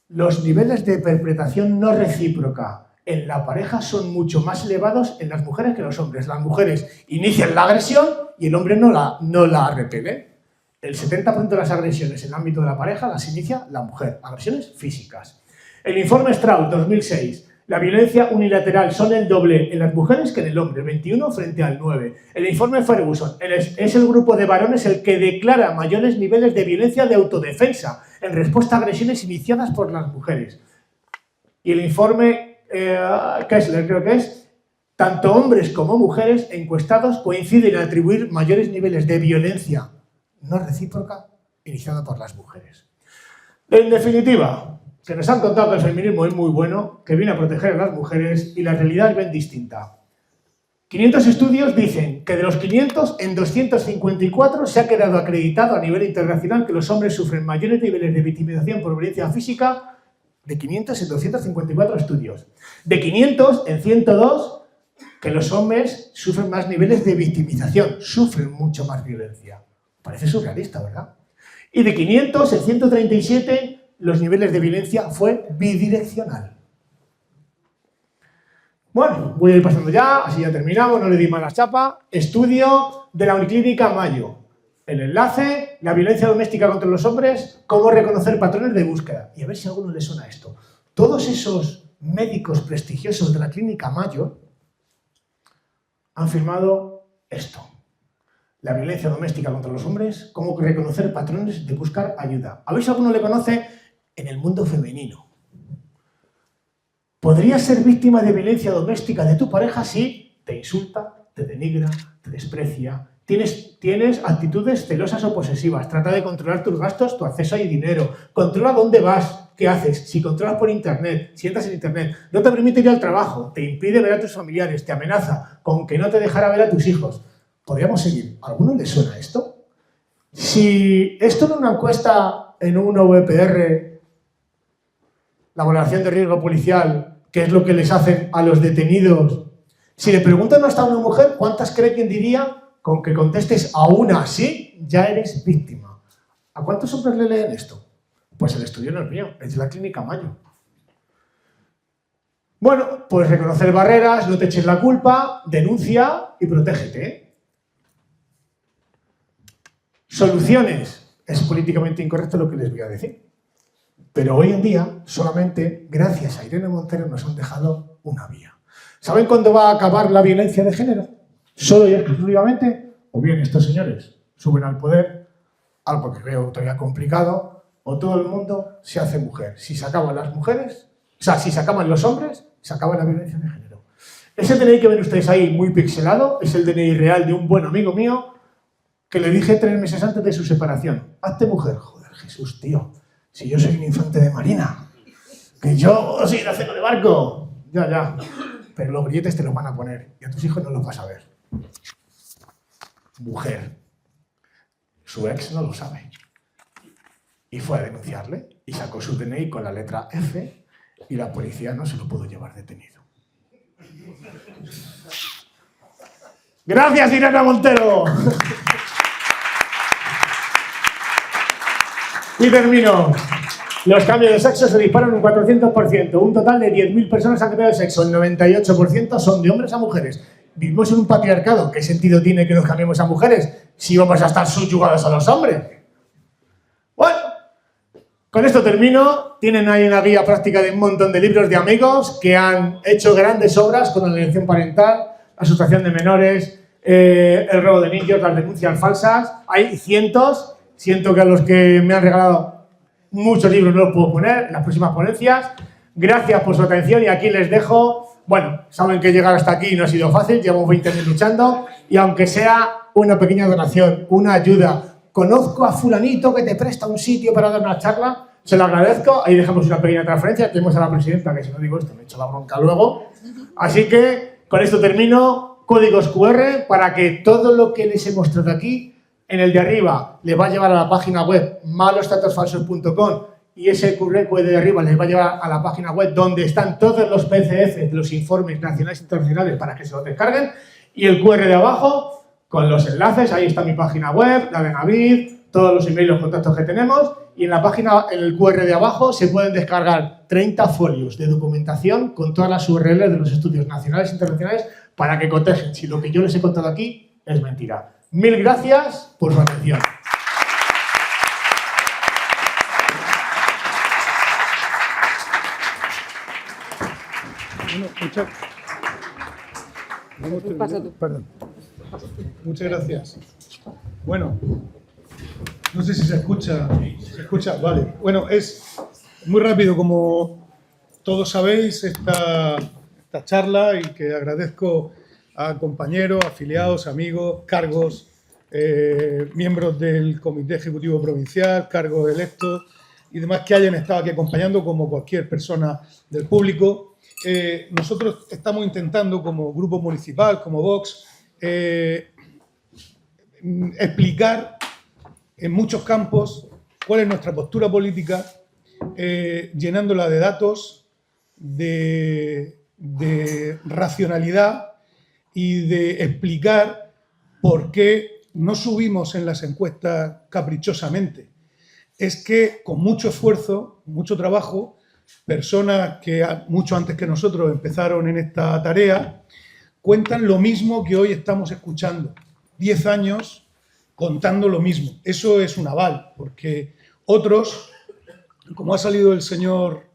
los niveles de perpetración no recíproca en la pareja son mucho más elevados en las mujeres que en los hombres. Las mujeres inician la agresión y el hombre no la repele. El 70% de las agresiones en el ámbito de la pareja las inicia la mujer, agresiones físicas. El informe Strauss 2006, la violencia unilateral son el doble en las mujeres que en el hombre, 21 frente al 9. El informe Ferguson es el grupo de varones el que declara mayores niveles de violencia de autodefensa en respuesta a agresiones iniciadas por las mujeres. Y el informe Kessler, creo que es, tanto hombres como mujeres encuestados coinciden en atribuir mayores niveles de violencia no recíproca iniciada por las mujeres. En definitiva, que nos han contado que el feminismo es muy bueno, que viene a proteger a las mujeres y la realidad es bien distinta. 500 estudios dicen que de los 500, en 254 se ha quedado acreditado a nivel internacional que los hombres sufren mayores niveles de victimización por violencia física. De 500 en 254 estudios. De 500 en 102 que los hombres sufren más niveles de victimización, sufren mucho más violencia. Parece surrealista, ¿verdad? Y de 500 en 137 los niveles de violencia fue bidireccional. Bueno, voy a ir pasando ya, así ya terminamos, no le di más la chapa. Estudio de la Uniclínica Mayo. El enlace, la violencia doméstica contra los hombres, cómo reconocer patrones de búsqueda. Y a ver si a alguno le suena esto. Todos esos médicos prestigiosos de la Clínica Mayo han firmado esto. La violencia doméstica contra los hombres, cómo reconocer patrones de buscar ayuda. A ver si alguno le conoce en el mundo femenino. Podrías ser víctima de violencia doméstica de tu pareja si te insulta, te denigra, te desprecia. Tienes actitudes celosas o posesivas, trata de controlar tus gastos, tu acceso y dinero, controla dónde vas, qué haces, si controlas por internet, si entras en internet, no te permite ir al trabajo, te impide ver a tus familiares, te amenaza con que no te dejará ver a tus hijos. Podríamos seguir. ¿A alguno le suena esto? Si esto en una encuesta en un VPR, la valoración de riesgo policial, que es lo que les hacen a los detenidos, si le preguntan hasta a una mujer, ¿cuántas cree que diría? Con que contestes a una sí, ya eres víctima. ¿A cuántos hombres le leen esto? Pues el estudio no es mío, es de la Clínica Mayo. Bueno, pues reconocer barreras, no te eches la culpa, denuncia y protégete. Soluciones. Es políticamente incorrecto lo que les voy a decir. Pero hoy en día, solamente gracias a Irene Montero nos han dejado una vía. ¿Saben cuándo va a acabar la violencia de género? Solo y exclusivamente, o bien estos señores suben al poder, algo que veo todavía complicado, o todo el mundo se hace mujer. Si se acaban las mujeres, o sea, si se acaban los hombres, Se acaba la violencia de género. Ese DNI que ven ustedes ahí muy pixelado es el DNI real de un buen amigo mío que le dije 3 meses antes de su separación. Hazte mujer. Joder, Jesús, tío. Si yo soy un infante de marina. Que yo soy de acero de barco. Ya. Pero los grilletes te los van a poner y a tus hijos no los vas a ver. Mujer. Su ex no lo sabe. Y fue a denunciarle y sacó su DNI con la letra F y la policía no se lo pudo llevar detenido. ¡Gracias, Irene Montero! Y termino. Los cambios de sexo se disparan un 400%. Un total de 10.000 personas han cambiado de sexo. El 98% son de hombres a mujeres. Vivimos en un patriarcado. ¿Qué sentido tiene que nos cambiemos a mujeres si vamos a estar subyugados a los hombres? Bueno, con esto termino. Tienen ahí una guía práctica de un montón de libros de amigos que han hecho grandes obras con la alienación parental, la sustracción de menores, el robo de niños, las denuncias falsas. Hay cientos. Siento que a los que me han regalado muchos libros no los puedo poner en las próximas ponencias. Gracias por su atención y aquí les dejo. Bueno, saben que llegar hasta aquí no ha sido fácil, llevamos 20 años luchando y aunque sea una pequeña donación, una ayuda, conozco a fulanito que te presta un sitio para dar una charla, se lo agradezco. Ahí dejamos una pequeña transferencia, tenemos a la presidenta, que si no digo esto me echo la bronca luego. Así que con esto termino. Códigos QR para que todo lo que les he mostrado aquí en el de arriba les va a llevar a la página web malosdatosfalsos.com y ese QR de arriba les va a llevar a la página web donde están todos los PDF de los informes nacionales e internacionales para que se los descarguen y el QR de abajo con los enlaces, ahí está mi página web, la de Navid, todos los emails, los contactos que tenemos y en la página, en el QR de abajo se pueden descargar 30 folios de documentación con todas las URLs de los estudios nacionales e internacionales para que cotejen si lo que yo les he contado aquí es mentira. Mil gracias por su atención. Perdón. Muchas gracias. Bueno, no sé si se escucha. ¿Se escucha? Vale. Bueno, es muy rápido, como todos sabéis, esta charla y que agradezco a compañeros, afiliados, amigos, cargos, miembros del Comité Ejecutivo Provincial, cargos electos y demás que hayan estado aquí acompañando como cualquier persona del público. Nosotros estamos intentando como grupo municipal, como Vox, explicar en muchos campos cuál es nuestra postura política, llenándola de datos, de racionalidad y de explicar por qué no subimos en las encuestas caprichosamente. Es que con mucho esfuerzo, mucho trabajo, personas que mucho antes que nosotros empezaron en esta tarea, cuentan lo mismo que hoy estamos escuchando. 10 años contando lo mismo. Eso es un aval, porque otros, como ha salido el señor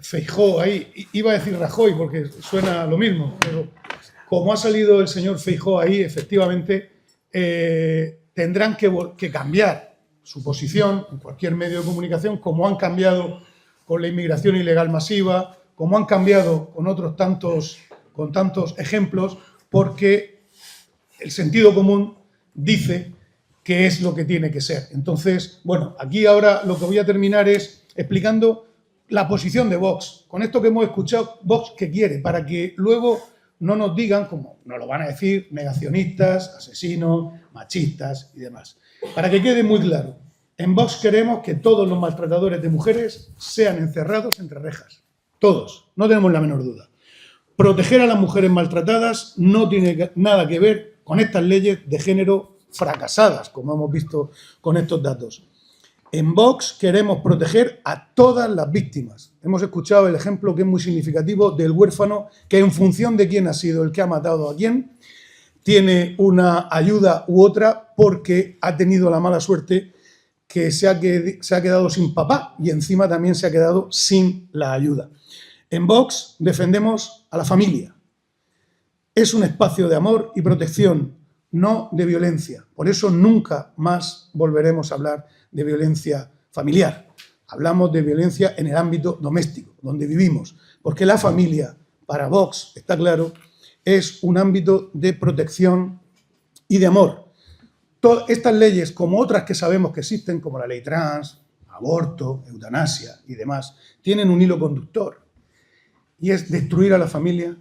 Feijóo ahí, iba a decir Rajoy porque suena lo mismo, pero como ha salido el señor Feijóo ahí, efectivamente tendrán que cambiar su posición en cualquier medio de comunicación, como han cambiado con la inmigración ilegal masiva, como han cambiado con otros tantos ejemplos, porque el sentido común dice que es lo que tiene que ser. Entonces, bueno, aquí ahora lo que voy a terminar es explicando la posición de Vox. Con esto que hemos escuchado, Vox, ¿qué quiere? Para que luego no nos digan, como nos lo van a decir, negacionistas, asesinos, machistas y demás. Para que quede muy claro, en Vox queremos que todos los maltratadores de mujeres sean encerrados entre rejas. Todos, no tenemos la menor duda. Proteger a las mujeres maltratadas no tiene nada que ver con estas leyes de género fracasadas, como hemos visto con estos datos. En Vox queremos proteger a todas las víctimas. Hemos escuchado el ejemplo que es muy significativo del huérfano, que en función de quién ha sido el que ha matado a quién, tiene una ayuda u otra porque ha tenido la mala suerte que se ha quedado sin papá y encima también se ha quedado sin la ayuda. En Vox defendemos a la familia. Es un espacio de amor y protección, no de violencia. Por eso nunca más volveremos a hablar de violencia familiar. Hablamos de violencia en el ámbito doméstico, donde vivimos, porque la familia para Vox, está claro, es un ámbito de protección y de amor. Todas estas leyes, como otras que sabemos que existen, como la ley trans, aborto, eutanasia y demás, tienen un hilo conductor, y es destruir a la familia,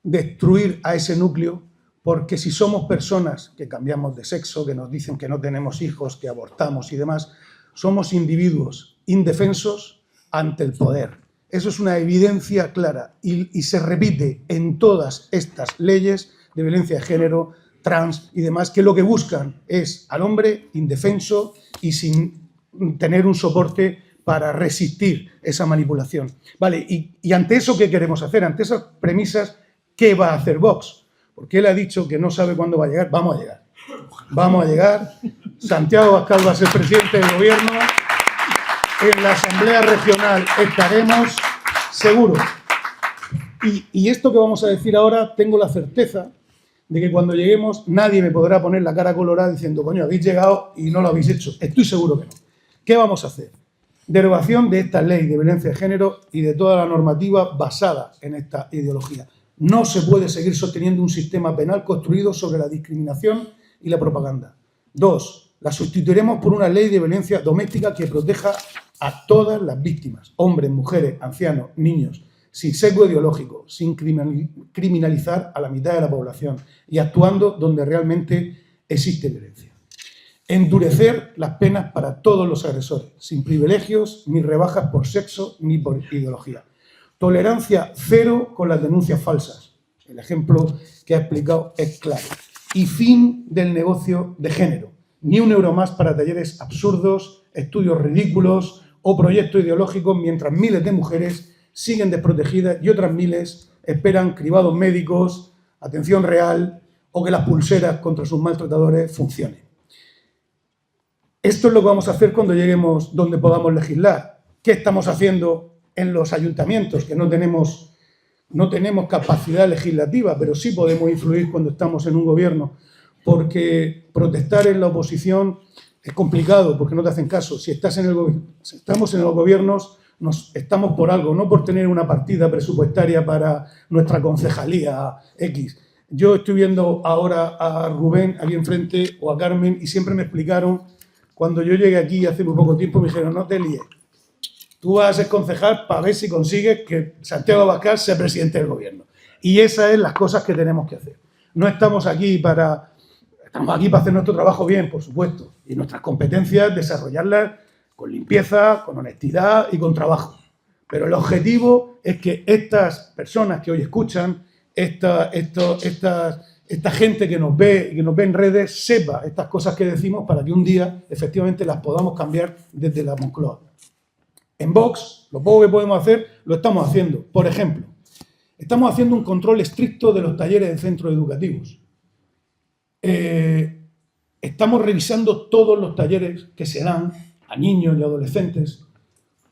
destruir a ese núcleo, porque si somos personas que cambiamos de sexo, que nos dicen que no tenemos hijos, que abortamos y demás, somos individuos indefensos ante el poder. Eso es una evidencia clara y se repite en todas estas leyes de violencia de género, trans y demás, que lo que buscan es al hombre indefenso y sin tener un soporte para resistir esa manipulación. Vale, y ante eso, ¿qué queremos hacer? Ante esas premisas, ¿qué va a hacer Vox? Porque él ha dicho que no sabe cuándo va a llegar. Vamos a llegar. Vamos a llegar. Santiago Abascal va a ser presidente del gobierno. En la Asamblea Regional estaremos seguros. Y esto que vamos a decir ahora, tengo la certeza de que cuando lleguemos nadie me podrá poner la cara colorada diciendo, coño, habéis llegado y no lo habéis hecho. Estoy seguro que no. ¿Qué vamos a hacer? Derogación de esta ley de violencia de género y de toda la normativa basada en esta ideología. No se puede seguir sosteniendo un sistema penal construido sobre la discriminación y la propaganda. 2. La sustituiremos por una ley de violencia doméstica que proteja a todas las víctimas, hombres, mujeres, ancianos, niños, sin sesgo ideológico, sin criminalizar a la mitad de la población y actuando donde realmente existe violencia. Endurecer las penas para todos los agresores, sin privilegios ni rebajas por sexo ni por ideología. Tolerancia cero con las denuncias falsas. El ejemplo que ha explicado es claro. Y fin del negocio de género. Ni un euro más para talleres absurdos, estudios ridículos o proyectos ideológicos mientras miles de mujeres siguen desprotegidas y otras miles esperan cribados médicos, atención real o que las pulseras contra sus maltratadores funcionen. Esto es lo que vamos a hacer cuando lleguemos donde podamos legislar. ¿Qué estamos haciendo en los ayuntamientos? Que no tenemos capacidad legislativa, pero sí podemos influir cuando estamos en un gobierno, porque protestar en la oposición es complicado, porque no te hacen caso. Si estamos en los gobiernos, estamos por algo, no por tener una partida presupuestaria para nuestra concejalía X. Yo estoy viendo ahora a Rubén aquí enfrente o a Carmen y siempre me explicaron, cuando yo llegué aquí hace muy poco tiempo, me dijeron, no te líes, tú vas a ser concejal para ver si consigues que Santiago Abascal sea presidente del gobierno. Y esas son las cosas que tenemos que hacer. No estamos aquí para hacer nuestro trabajo bien, por supuesto, y nuestras competencias desarrollarlas con limpieza, con honestidad y con trabajo. Pero el objetivo es que estas personas que hoy escuchan, esta gente que nos ve en redes, sepa estas cosas que decimos para que un día efectivamente las podamos cambiar desde la Moncloa. En Vox, lo poco que podemos hacer, lo estamos haciendo. Por ejemplo, estamos haciendo un control estricto de los talleres en centros educativos. Estamos revisando todos los talleres que se dan a niños y adolescentes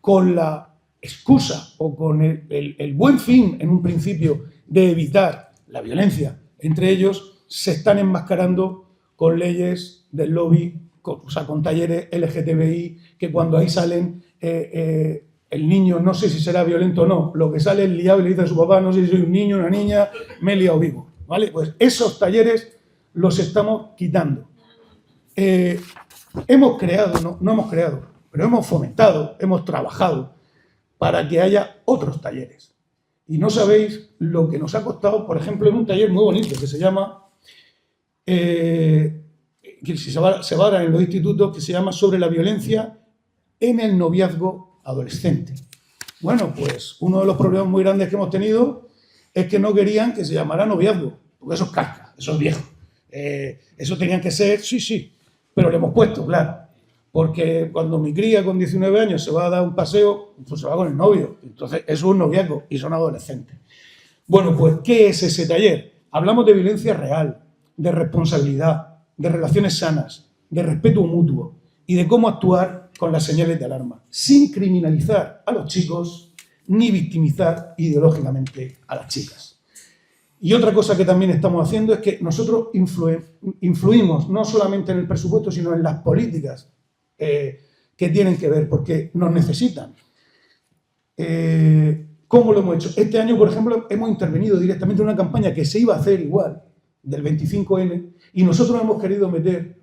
con la excusa o con el buen fin, en un principio, de evitar la violencia. Entre ellos, se están enmascarando con leyes del lobby, con talleres LGTBI, que cuando ahí salen, el niño, no sé si será violento o no, lo que sale es liado y le dice a su papá, no sé si soy un niño o una niña, me he liado vivo. ¿Vale? Pues esos talleres los estamos quitando. Hemos creado, no hemos creado, pero hemos fomentado, hemos trabajado para que haya otros talleres. Y no sabéis lo que nos ha costado, por ejemplo, en un taller muy bonito que se llama, que se va a dar en los institutos, que se llama sobre la violencia en el noviazgo adolescente. Bueno, pues uno de los problemas muy grandes que hemos tenido es que no querían que se llamara noviazgo, porque eso es casca, eso es viejo. Eso tenían que ser, sí, pero le hemos puesto, claro. Porque cuando mi cría con 19 años se va a dar un paseo, pues se va con el novio. Entonces, eso es un noviazgo y son adolescentes. Bueno, pues, ¿qué es ese taller? Hablamos de violencia real, de responsabilidad, de relaciones sanas, de respeto mutuo y de cómo actuar con las señales de alarma, sin criminalizar a los chicos ni victimizar ideológicamente a las chicas. Y otra cosa que también estamos haciendo es que nosotros influimos no solamente en el presupuesto, sino en las políticas que tienen que ver, porque nos necesitan. ¿Cómo lo hemos hecho? Este año, por ejemplo, hemos intervenido directamente en una campaña que se iba a hacer igual, del 25N, y nosotros hemos querido meter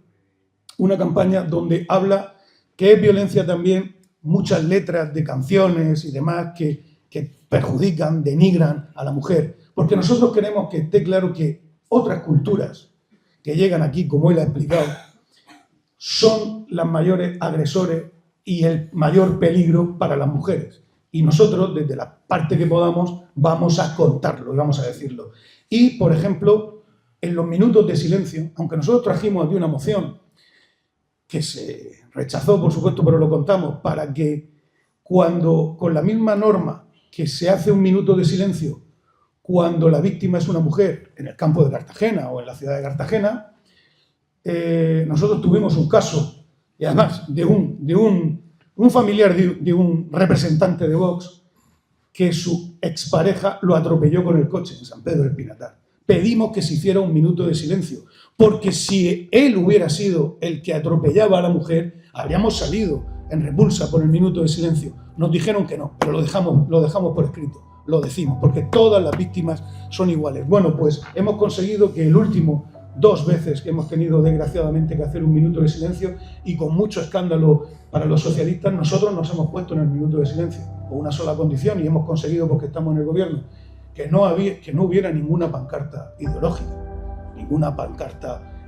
una campaña donde habla que es violencia también muchas letras de canciones y demás que perjudican, denigran a la mujer. Porque nosotros queremos que esté claro que otras culturas que llegan aquí, como él ha explicado, son las mayores agresores y el mayor peligro para las mujeres. Y nosotros, desde la parte que podamos, vamos a contarlo y vamos a decirlo. Y, por ejemplo, en los minutos de silencio, aunque nosotros trajimos aquí una moción que se rechazó, por supuesto, pero lo contamos, para que cuando, con la misma norma que se hace un minuto de silencio cuando la víctima es una mujer en el campo de Cartagena o en la ciudad de Cartagena, nosotros tuvimos un caso, y además de un familiar de un representante de Vox, que su expareja lo atropelló con el coche en San Pedro del Pinatar. Pedimos que se hiciera un minuto de silencio, porque si él hubiera sido el que atropellaba a la mujer, habríamos salido en repulsa por el minuto de silencio. Nos dijeron que no, pero lo dejamos por escrito, lo decimos, porque todas las víctimas son iguales. Bueno, pues hemos conseguido que el último 2 veces que hemos tenido desgraciadamente que hacer un minuto de silencio, y con mucho escándalo para los socialistas, nosotros nos hemos puesto en el minuto de silencio con una sola condición, y hemos conseguido, porque estamos en el gobierno, que no hubiera ninguna pancarta ideológica, ninguna pancarta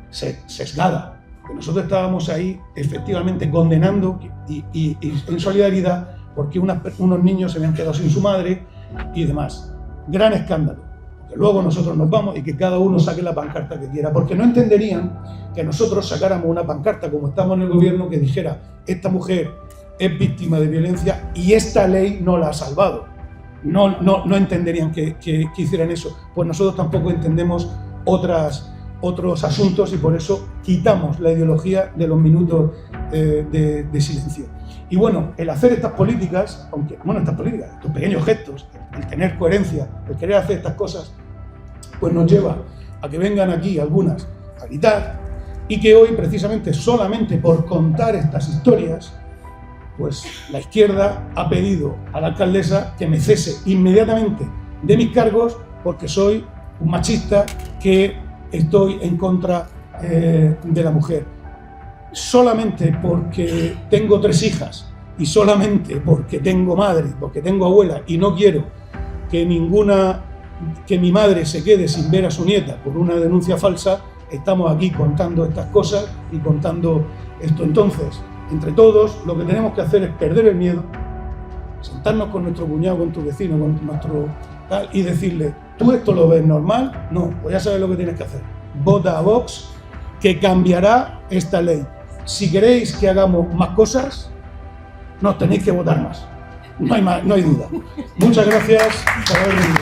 sesgada. Que nosotros estábamos ahí efectivamente condenando y en solidaridad porque unos niños se habían quedado sin su madre y demás. Gran escándalo. Que luego nosotros nos vamos y que cada uno saque la pancarta que quiera, porque no entenderían que nosotros sacáramos una pancarta, como estamos en el gobierno, que dijera: esta mujer es víctima de violencia y esta ley no la ha salvado. No entenderían que hicieran eso. Pues nosotros tampoco entendemos otros asuntos, y por eso quitamos la ideología de los minutos de silencio. Y bueno, el hacer estas políticas, estos pequeños gestos, el tener coherencia, el querer hacer estas cosas, pues nos lleva a que vengan aquí algunas a gritar, y que hoy, precisamente, solamente por contar estas historias, pues la izquierda ha pedido a la alcaldesa que me cese inmediatamente de mis cargos, porque soy un machista que estoy en contra de la mujer. Solamente porque tengo 3 hijas y solamente porque tengo madre, porque tengo abuela, y no quiero que mi madre se quede sin ver a su nieta por una denuncia falsa, estamos aquí contando estas cosas y contando esto. Entonces, entre todos, lo que tenemos que hacer es perder el miedo, sentarnos con nuestro cuñado, con tu vecino, con nuestro tal, y decirle: ¿tú esto lo ves normal? No, pues ya sabes lo que tienes que hacer. Vota a Vox, que cambiará esta ley. Si queréis que hagamos más cosas, nos tenéis que votar más. No hay duda. Muchas gracias por haber venido.